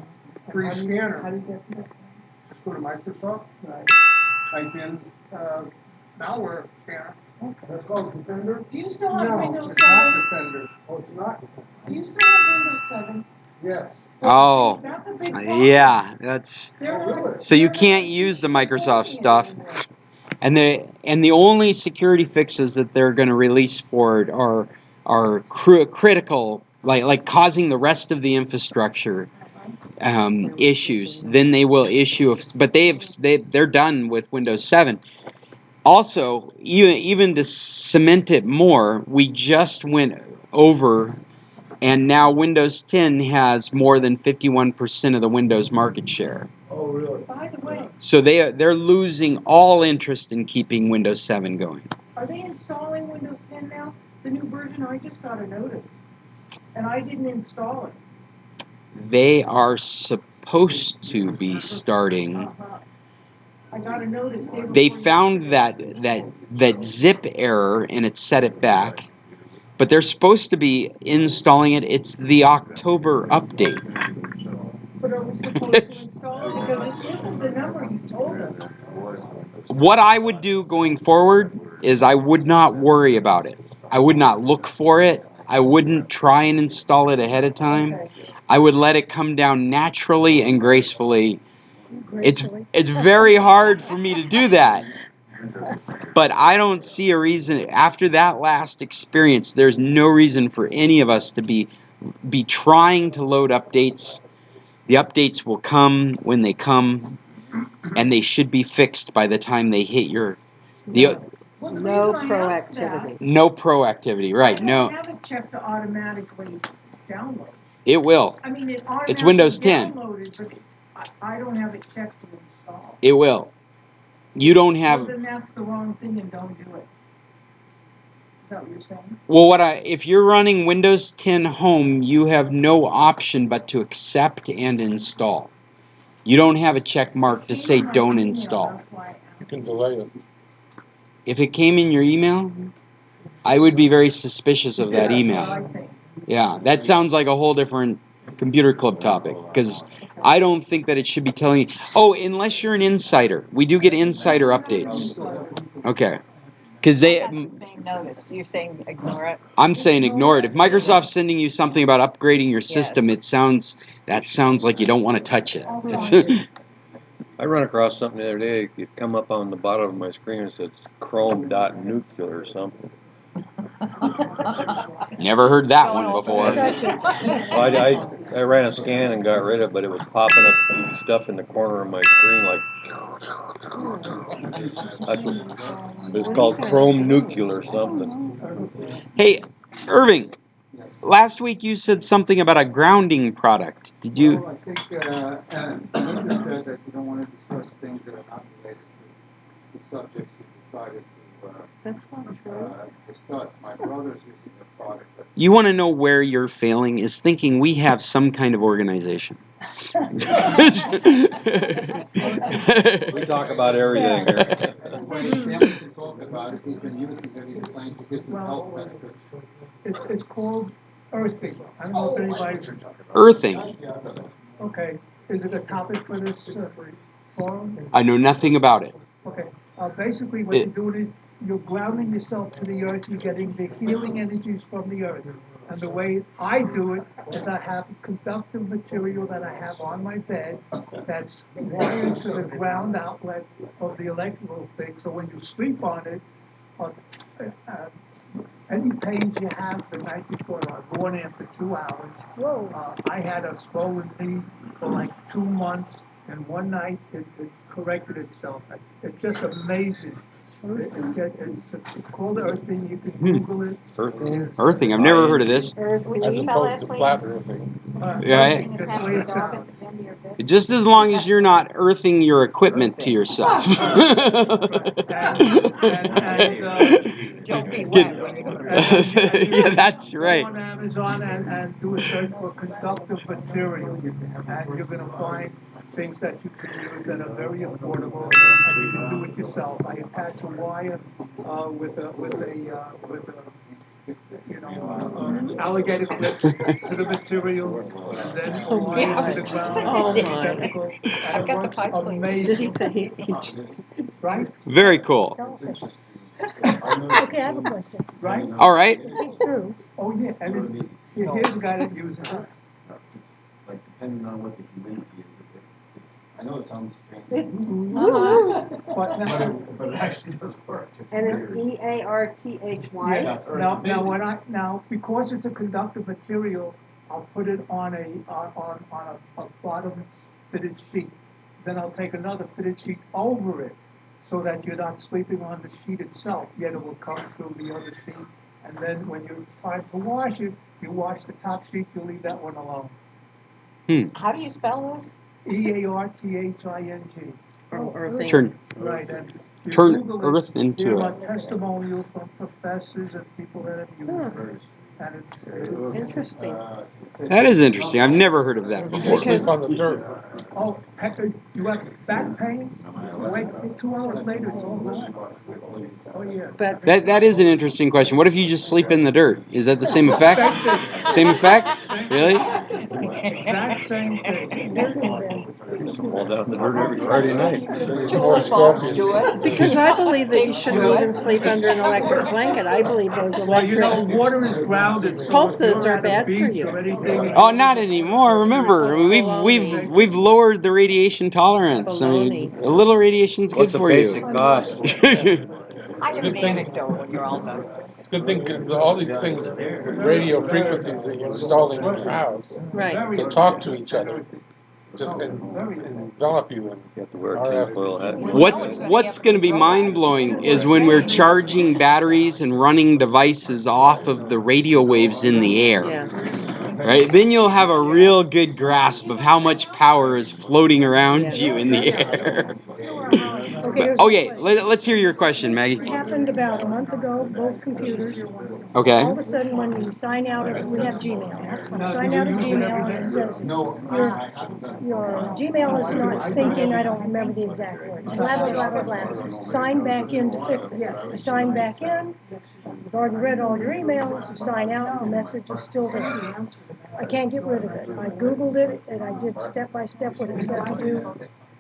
free scanner. How do you get to that? Just go to Microsoft, type in malware scanner. That's called Defender? Do you still have Windows 7? It's not Defender. Oh, it's not Defender. Do you still have Windows 7? Yes. Oh, That's a big problem. yeah, that's. Really? So you can't use the Microsoft stuff, and the only security fixes that they're going to release for it are critical, like causing the rest of the infrastructure issues. Then they will issue, but they're done with Windows 7. Also, even to cement it more, we just went over. And now Windows 10 has more than 51% of the Windows market share. Oh, really? By the way, So they're losing all interest in keeping Windows 7 going. are they installing Windows 10 now? The new version? I just got a notice, and I didn't install it. They are supposed to be starting. I got a notice. They found that zip error and it set it back. but they're supposed to be installing it. It's the October update. But are we supposed to install it? Because it isn't the number you told us. What I would do going forward is I would not worry about it. I would not look for it. I wouldn't try and install it ahead of time. Okay. I would let it come down naturally and gracefully. Gracefully. It's very hard for me to do that. But I don't see a reason, after that last experience, there's no reason for any of us to be trying to load updates. The updates will come when they come, and they should be fixed by the time they hit your... Well, the No reason I asked that, proactivity. No proactivity, right, I no. don't have it checked to automatically download. It will. I mean, it automatically It's Windows 10. downloaded, but I don't have it checked to install. It will. You don't Well, have... then that's the wrong thing and don't do it. Is that what you're saying? Well, if you're running Windows 10 Home, you have no option but to accept and install. You don't have a check mark to say don't install. That's why I You asked. can delay it. If it came in your email, I would be very suspicious of that That's what email. I think. Yeah, that sounds like a whole different computer club topic, because I don't think that it should be telling you. Oh, unless you're an insider. We do get insider updates. Okay. Because I got the same notice. You're saying ignore it? I'm saying ignore it. If Microsoft's sending you something about upgrading your system, Yes. that sounds like you don't want to touch it. It's, I run across something the other day. It come up on the bottom of my screen and says Chrome.nuclear or something. never heard that Don't one open before. it. Well, I ran a scan and got rid of it, but it was popping up stuff in the corner of my screen like. That's what it's called, Chrome Nuclear something. Hey, Irving, last week you said something about a grounding product. Did you? Well, I think Linda said that you don't want to discuss things that are not related to the subjects you decided to That's not true. discuss. My brother's using a product that's... You want to know where you're failing is thinking we have some kind of organization. We talk about everything here. Anyway, Stanley can talk about it. He's been using it. He's planning to get some health benefits. It's called earthing. I don't know if anybody's... Earthing. Okay, is it a topic for this forum? I know nothing about it. Okay, basically what you're doing is you're grounding yourself to the earth, you're getting the healing energies from the earth. And the way I do it is I have conductive material that I have on my bed that's wired to the ground outlet of the electrical thing. So when you sleep on it, any pains you have the night before are gone after 2 hours. Whoa. I had a swollen knee for like 2 months, and one night it corrected itself. It's just amazing. It's called earthing. You can Google it. Earthing? Earthing. I've never heard of this. As opposed to flat earthing. Right. Just the way it sounds. Just as long as you're not earthing your equipment to yourself. Don't be wet when you go to bed. Yeah, that's right. Go on Amazon and do a search for conductive material, and you're going to find things that you can use that are very affordable, and you can do it yourself. I attach a wire with alligator clips to the material, and then a wire to the ground. Oh, my. receptacle, and I've it got the works pipe cleaner. Did he amazing, say he right? Very cool. Selfish. Okay, I have a question. Right? All right. He's through. Oh, yeah, and here's a guy that uses it. Like, depending on what the humidity is, I know it sounds strange, But but it actually does work. And it's weird. EARTHY? yeah, now, because it's a conductive material, I'll put it on a bottom fitted sheet. Then I'll take another fitted sheet over it, so that you're not sleeping on the sheet itself, yet it will come through the other sheet. And then when it's time to wash it, you wash the top sheet, you leave that one alone. How do you spell this? EARTHING. Oh, earthing. Turn Right, and you Turn Google earth into there a- are testimonials from professors and people that have used it. and it's Interesting. That is interesting. I've never heard of that You before. can sleep on the dirt. oh, heck, you have back pain, wake 2 hours later, it's all gone. Oh, yeah. But That is an interesting question. What if you just sleep in the dirt? Is that the same effect? Same effect? Really? Exact same thing. Fall down in the dirt every Friday night. Tulip bulbs do it. because I believe that you Pigs shouldn't do even it. sleep under an electric blanket. I believe those Well, you know, electric water is grounded, so if pulses you're are at a bad for beach you. or anything. Oh, not anymore. Remember, we've lowered the radiation tolerance. I mean, a little radiation's good What's the for basic you. cost? I have an anecdote when you're all done. Good thing, 'cause all these things, radio frequencies that you're installing in your house, Right. can talk to each other, just envelop you in You have to wear a RF. tinfoil hat. What's going to be mind blowing is when we're charging batteries and running devices off of the radio waves in the air. Yes. Right? Then you'll have a real good grasp of how much power is floating around Yes. you in the air. Okay, here's Okay, the question. let's hear your question, Maggie. It happened about a month ago, both computers. Okay. All of a sudden, when you sign out of, we have Gmail. When you sign out of Gmail, it says, your Gmail is not syncing, I don't remember the exact word, blah, blah, blah, blah, blah. Sign back in to fix it. You sign back in, you've already read all your emails, you sign out, the message is still there. I can't get rid of it. I Googled it, and I did step by step what it said to do.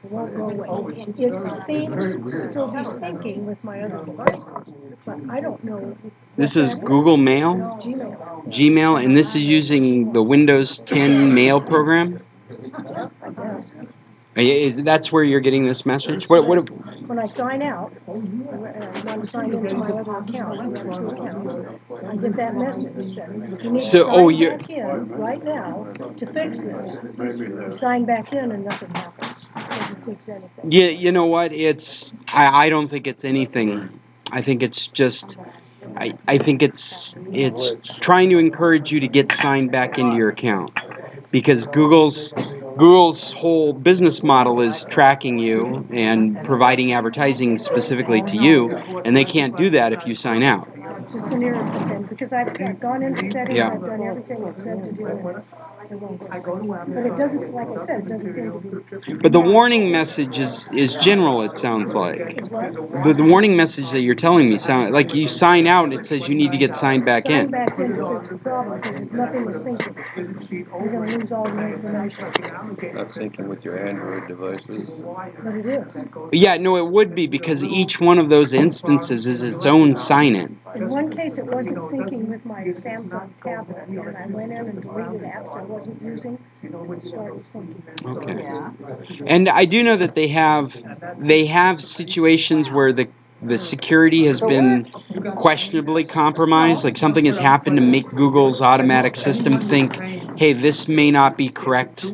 It won't go away. It seems to still be syncing with my other devices, but I don't know. This is Google Mail, Gmail, Gmail, and this is using the Windows 10 mail program. I guess. That's where you're getting this message? What When I sign out, and I want to sign into my other account, I have 2 accounts, I get that message that you need to sign back in right now to fix this. You sign back in and nothing happens. It doesn't fix anything. Yeah, you know what? I don't think it's anything. I think it's just I think it's trying to encourage you to get signed back into your account, because Google's whole business model is tracking you and providing advertising specifically to you, and they can't do that if you sign out. Just an irritant thing, because I've gone into settings, I've done everything it said to do, and it won't go. But it doesn't, like I said, it doesn't seem to be. But the warning message is general, it sounds like. The warning message that you're telling me sound like you sign out and it says you need to get signed back Sign in. back in to fix the problem, because if nothing is syncing, you're gonna lose all your information. Not syncing with your Android devices. But it is. Yeah, no, it would be, because each one of those instances is its own sign-in. In one case, it wasn't syncing with my Samsung tablet, and I went in and deleted apps I wasn't using, and it started syncing. Okay. And I do know that they have situations where the security has been questionably compromised, like something has happened to make Google's automatic system think, hey, this may not be correct,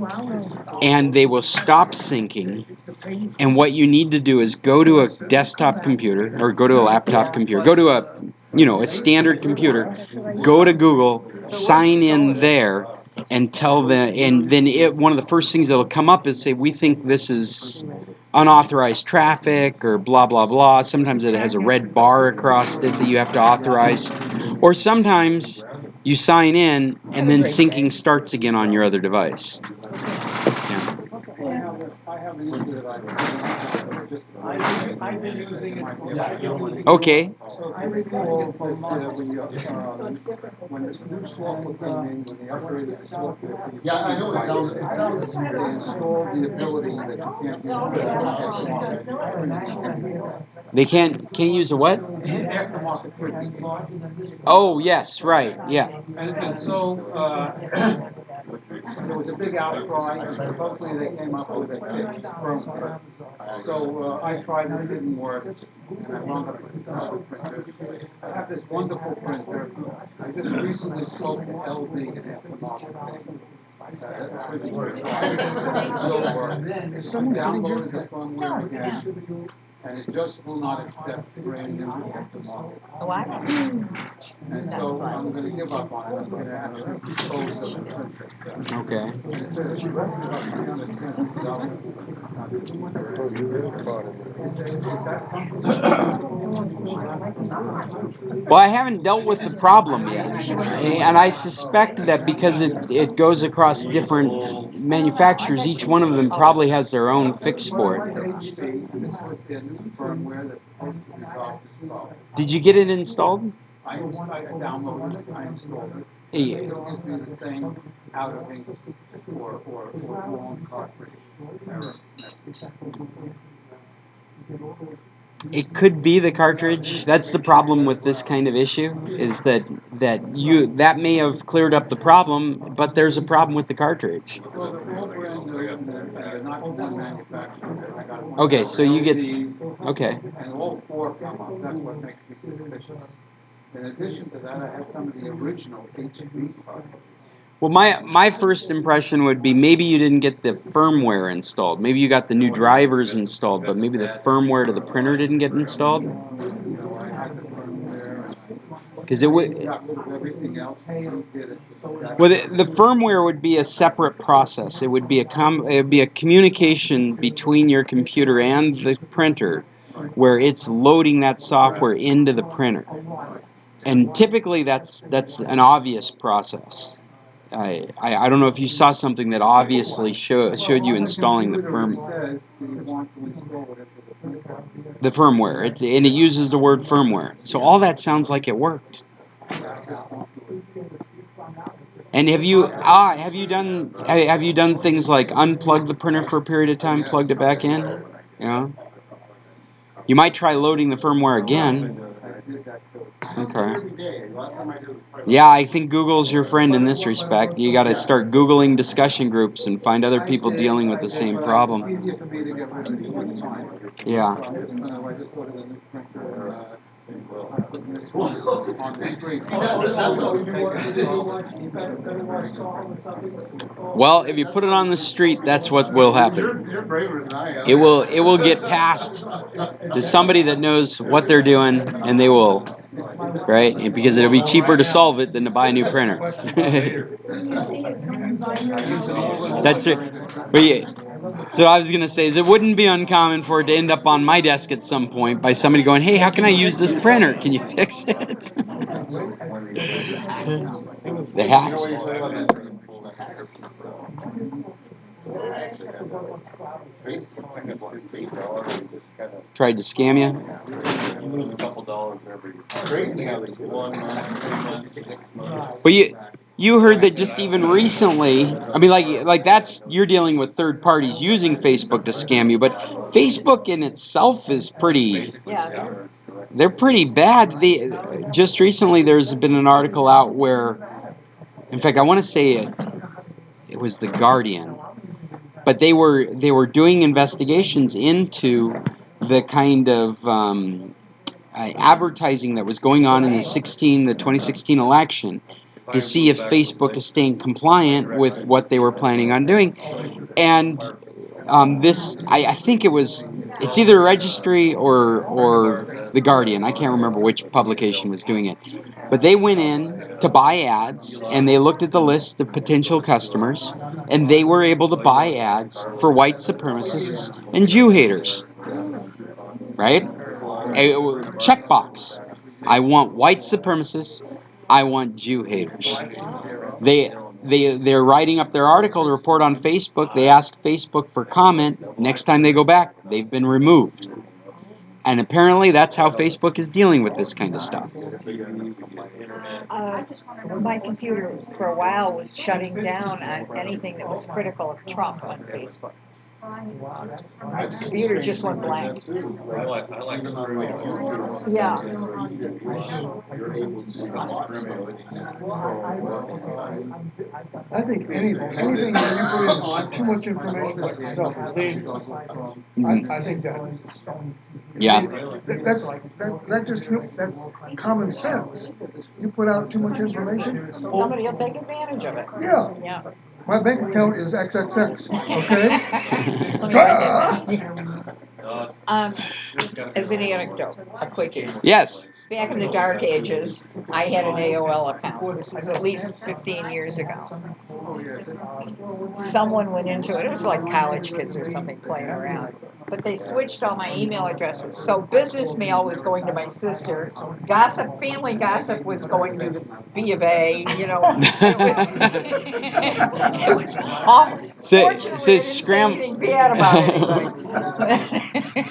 and they will stop syncing. And what you need to do is go to a desktop computer, or go to a laptop computer, go to a standard computer, go to Google, sign in there, and then one of the first things that'll come up is say, we think this is unauthorized traffic, or blah blah blah. Sometimes it has a red bar across it that you have to authorize, or sometimes you sign in and then syncing starts again on your other device. Yeah. I have an issue that I've been using it. Okay. I recall from when this new software came in, when they upgraded the software. Yeah, I know, it sounds, They installed the ability that you can't They can't use a what? aftermarket printing. Oh yes, right, yeah. And so, there was a big outcry, and supposedly they came up with a fixed firmware. So, I tried it, it didn't work, and I wound up with another printer. I have this wonderful printer. I just recently spoke to LD in aftermarket. If someone downloaded the firmware again, and it just will not accept brand new aftermarket. What? And so I'm going to give up on it. I'm going to actually dispose of the printer. Okay. And it says it's about $350. Oh, you really caught it. Well, I haven't dealt with the problem yet, and I suspect that because it goes across different manufacturers, each one of them probably has their own fix for it. Did you get it installed? I downloaded it, I installed it. Yeah. It gives me the same outing or long cartridge error. It could be the cartridge. That's the problem with this kind of issue, is that that may have cleared up the problem, but there's a problem with the cartridge. Well, they're all brand new, they're not one manufacturer. I got one Okay, so you get these, okay. and all four come up. That's what makes me suspicious. In addition to that, I had some of the original HP cartridges. Well, my first impression would be maybe you didn't get the firmware installed. Maybe you got the new drivers installed, but maybe the firmware to the printer didn't get installed. Because it would. Well, the firmware would be a separate process. It would be a communication between your computer and the printer, where it's loading that software into the printer. And typically that's an obvious process. I don't know if you saw something that obviously showed you installing the firmware. The firmware, and it uses the word firmware. So all that sounds like it worked. And have you done things like unplug the printer for a period of time, plugged it back in? You know? You might try loading the firmware again. Okay. Yeah, I think Google's your friend in this respect. You got to start Googling discussion groups and find other people dealing with the same problem. It's easier for me to get rid of too much time. Yeah. So I just ordered a new printer. I'm putting this one on the street. Well, if you put it on the street, that's what will happen. You're braver than I am. It will get passed to somebody that knows what they're doing, and they will, right? And because it'll be cheaper to solve it than to buy a new printer. That's it. But yeah. So what I was going to say is it wouldn't be uncommon for it to end up on my desk at some point by somebody going, hey, how can I use this printer? Can you fix it? The hacks. Tried to scam you? You lose a couple dollars every month. Well, you heard that just even recently, I mean, like that's, you're dealing with third parties using Facebook to scam you, but Facebook in itself is pretty, they're pretty bad. Just recently there's been an article out where, in fact, I want to say it was The Guardian, but they were doing investigations into the kind of advertising that was going on in the 2016 election to see if Facebook is staying compliant with what they were planning on doing. And I think it's either Registry or The Guardian. I can't remember which publication was doing it. But they went in to buy ads, and they looked at the list of potential customers, and they were able to buy ads for white supremacists and Jew haters. Right? A checkbox. I want white supremacists. I want Jew haters. They're writing up their article to report on Facebook. They ask Facebook for comment. Next time they go back, they've been removed. And apparently that's how Facebook is dealing with this kind of stuff. My computer for a while was shutting down on anything that was critical of Trump on Facebook. My computer just went blank. I like Yeah. I think anything that you put in too much information about yourself is dangerous. I think that. Yeah. That's common sense. You put out too much information. Somebody will take advantage of it. Yeah. Yeah. My bank account is XXX. Okay. Let me write that down. As an anecdote, a quickie. Yes. Back in the dark ages, I had an AOL account. This is at least 15 years ago. someone went into it. It was like college kids or something playing around. But they switched all my email addresses. So business mail was going to my sister. Gossip, family gossip was going to the B of A. You know, it was awful. So Fortunately, I didn't say anything bad about anybody.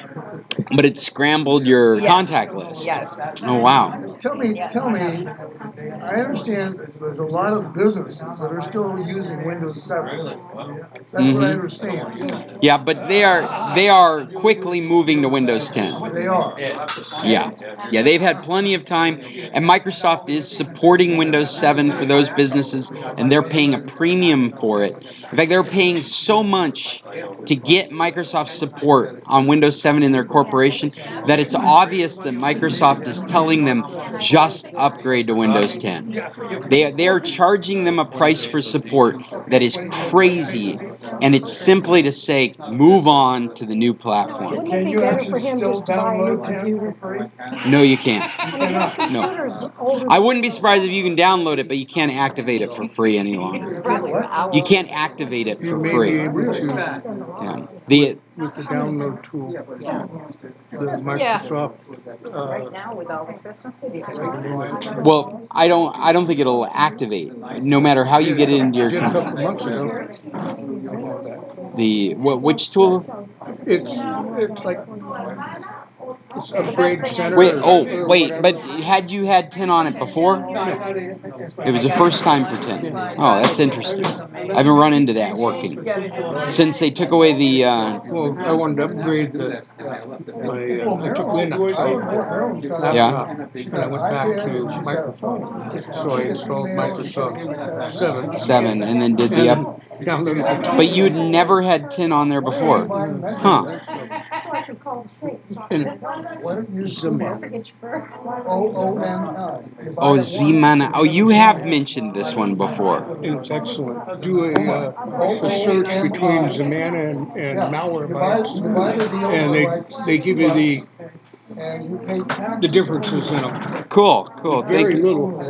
But it scrambled your Yes. contact list. Yes. Oh wow. Tell me, I understand there's a lot of businesses that are still using Windows 7. That's what I understand. Yeah, but they are quickly moving to Windows 10. They are. Yeah. Yeah, they've had plenty of time, and Microsoft is supporting Windows 7 for those businesses, and they're paying a premium for it. In fact, they're paying so much to get Microsoft support on Windows 7 in their corporation that it's obvious that Microsoft is telling them just upgrade to Windows 10. They are charging them a price for support that is crazy, and it's simply to say move on to the new platform. Wouldn't it be better for him just to buy a new computer? No, you can't. I mean, his computer's older. I wouldn't be surprised if you can download it, but you can't activate it for free any longer. You can't activate it for free. You may be able to Yeah. with the download tool. The Microsoft. Right now, with all the Christmas, Well, I don't think it'll activate, no matter how you get it into your Did a couple computer. months ago. Which tool? It's like it's upgrade center. Wait, or wait, whatever. but had you had 10 on it before? It was the first time for 10. Oh, that's interesting. I haven't run into that working since they took away the. Well, I wanted to upgrade I took Linux laptop, Yeah. and I went back to Microsoft. So I installed Microsoft 7. 7, and then did the up. Downloaded the 10. But you'd never had 10 on there before, huh? And Zamana. Oh, Zmana. Oh, you have mentioned this one before. And it's excellent. Do a search between Zamana and Malwarebytes, and they give you the differences in them. Cool. Very little.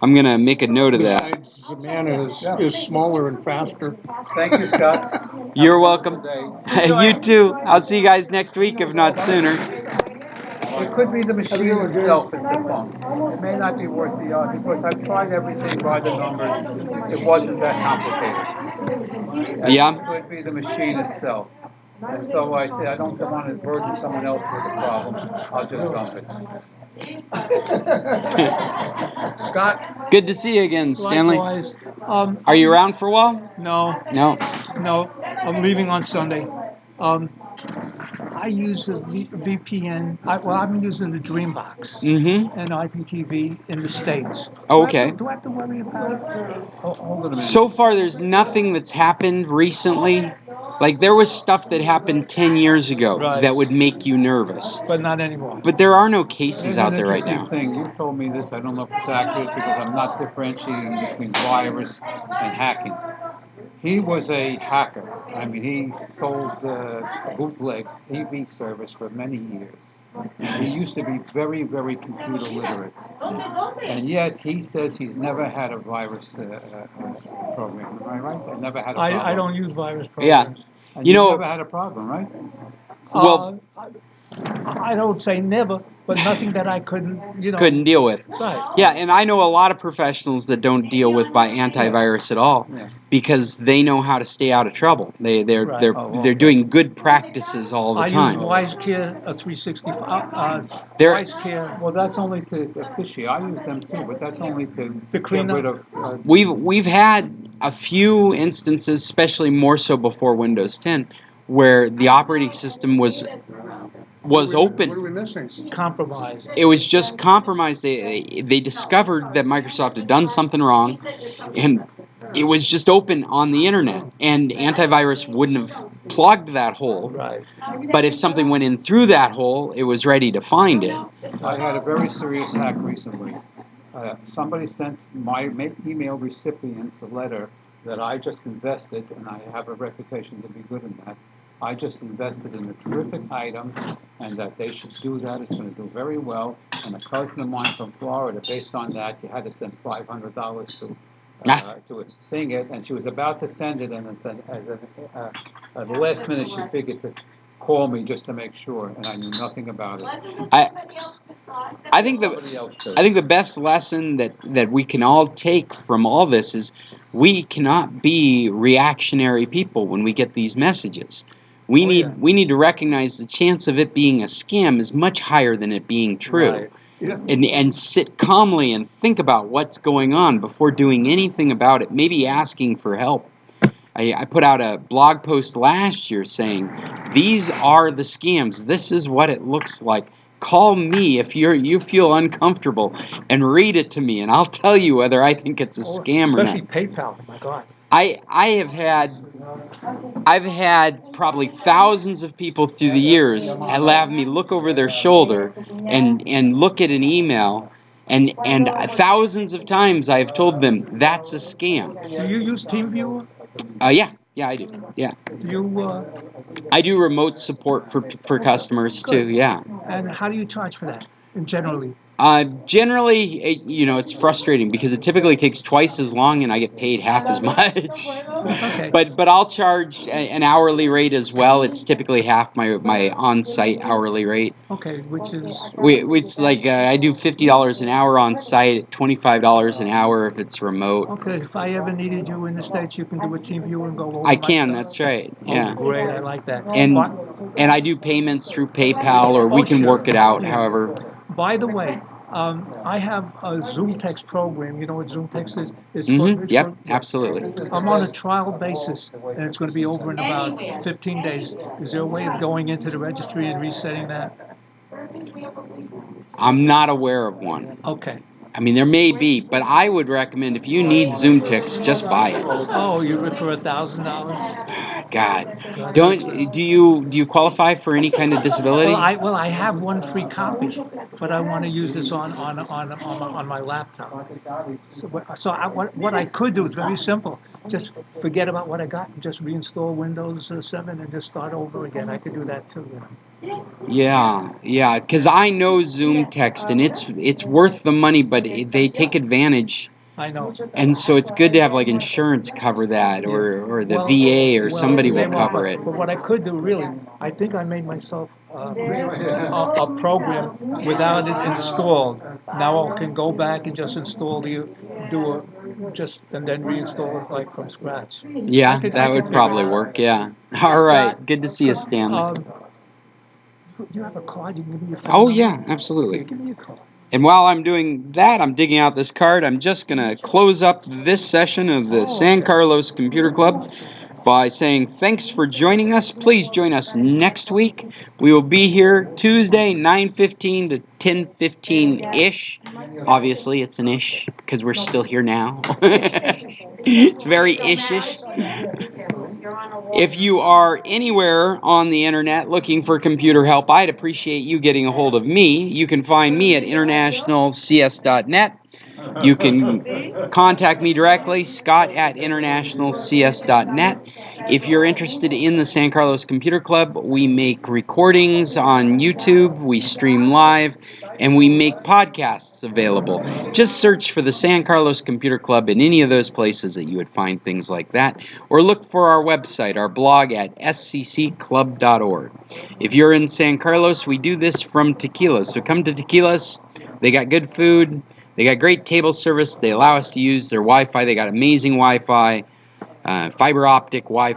I'm gonna make a note of that. Besides, Zamana is smaller and faster. Thank you, Scott. You're welcome. You too. I'll see you guys next week, if not sooner. It could be the machine itself that's the phone. It may not be worth the because I've tried everything by the numbers. It wasn't that complicated. And Yeah. It could be the machine itself. And so I say I don't want to burden someone else with the problem. I'll just dump it. Scott? Good to see you again, Stanley. Likewise. Are you around for a while? No. No. I'm leaving on Sunday. I use a VPN. I'm using the Dreambox and IPTV in the States. Oh, okay. Do I have to worry about it? Hold on a minute. So far, there's nothing that's happened recently. Like, there was stuff that happened 10 years ago that would make you nervous. But not anymore. But there are no cases out there right now. Thing. You told me this. I don't know if it's accurate because I'm not differentiating between virus and hacking. He was a hacker. I mean, he sold bootleg TV service for many years. And he used to be very, very computer literate. And yet he says he's never had a virus program. Am I right? I never had a problem. I don't use virus programs. Yeah. And you've never had a problem, right? Well, I don't say never, but nothing that I couldn't deal with. Right. Yeah, and I know a lot of professionals that don't deal with antivirus at all because they know how to stay out of trouble. They're doing good practices all the time. I use WiseCare 365. WiseCare. Well, that's only to Fishy. I use them too, but that's only to get rid of. We've had a few instances, especially more so before Windows 10, where the operating system was open. What are we missing? Compromised. It was just compromised. They discovered that Microsoft had done something wrong, and it was just open on the internet. And antivirus wouldn't have plugged that hole. Right. But if something went in through that hole, it was ready to find it. I had a very serious hack recently. Somebody sent my email recipients a letter that I just invested, and I have a reputation to be good in that. I just invested in a terrific item, and that they should do that. It's going to do very well. And a cousin of mine from Florida, based on that, you had to send $500 to. to a thing, and she was about to send it, and then said, at the last minute, she figured to call me just to make sure, and I knew nothing about it. I think the best lesson that we can all take from all this is we cannot be reactionary people when we get these messages. We need to recognize the chance of it being a scam is much higher than it being true. Right. Yeah. And sit calmly and think about what's going on before doing anything about it, maybe asking for help. I put out a blog post last year saying, these are the scams. This is what it looks like. Call me if you feel uncomfortable and read it to me, and I'll tell you whether I think it's a scam or not. Especially PayPal, oh my God. I've had probably thousands of people through the years have me look over their shoulder and look at an email, and thousands of times I've told them that's a scam. Do you use TeamViewer? Yeah, I do. Yeah. Do you? I do remote support for customers too. Yeah. And how do you charge for that? Generally. Generally, it's frustrating because it typically takes twice as long and I get paid half as much. Okay. But I'll charge an hourly rate as well. It's typically half my on-site hourly rate. Okay, which is? It's like I do $50 an hour on site, $25 an hour if it's remote. Okay, if I ever needed you in the States, you can do a TeamViewer and go over. I can. That's right. Yeah. Oh, great! I like that. And I do payments through PayPal, or we can work it out. However. By the way, I have a ZoomText program. You know what ZoomText is? Yep, absolutely. I'm on a trial basis, and it's going to be over in about 15 days. Is there a way of going into the registry and resetting that? I'm not aware of one. Okay. I mean, there may be, but I would recommend if you need ZoomText, just buy it. Oh, you rip for $1,000? God, do you qualify for any kind of disability? Well, I have one free copy, but I want to use this on my laptop. What I could do is very simple. Just forget about what I got and just reinstall Windows 7 and just start over again. I could do that too, you know. Yeah, because I know ZoomText, and it's worth the money, but they take advantage. I know. And so it's good to have like insurance cover that, or the VA or somebody will cover it. But what I could do, really, I think I made myself a program without it installed. Now I can go back and just install and then reinstall it like from scratch. Yeah, that would probably work. Yeah. All right. Good to see you, Stanley. Do you have a card? You can give me your phone number? Yeah, absolutely. Give me a card. And while I'm doing that, I'm digging out this card. I'm just going to close up this session of the San Carlos Computer Club by saying thanks for joining us. Please join us next week. We will be here Tuesday, 9:15 to 10:15-ish. Obviously, it's an ish because we're still here now. It's very ish-ish. If you are anywhere on the internet looking for computer help, I'd appreciate you getting a hold of me. You can find me at internationalcs.net. You can contact me directly, scott@internationalcs.net. If you're interested in the San Carlos Computer Club, we make recordings on YouTube, we stream live, and we make podcasts available. Just search for the San Carlos Computer Club in any of those places that you would find things like that, or look for our website, our blog at scclub.org. If you're in San Carlos, we do this from Tequilas, so come to Tequilas. They got good food. They got great table service. They allow us to use their Wi-Fi. They got amazing Wi-Fi, fiber optic Wi-Fi.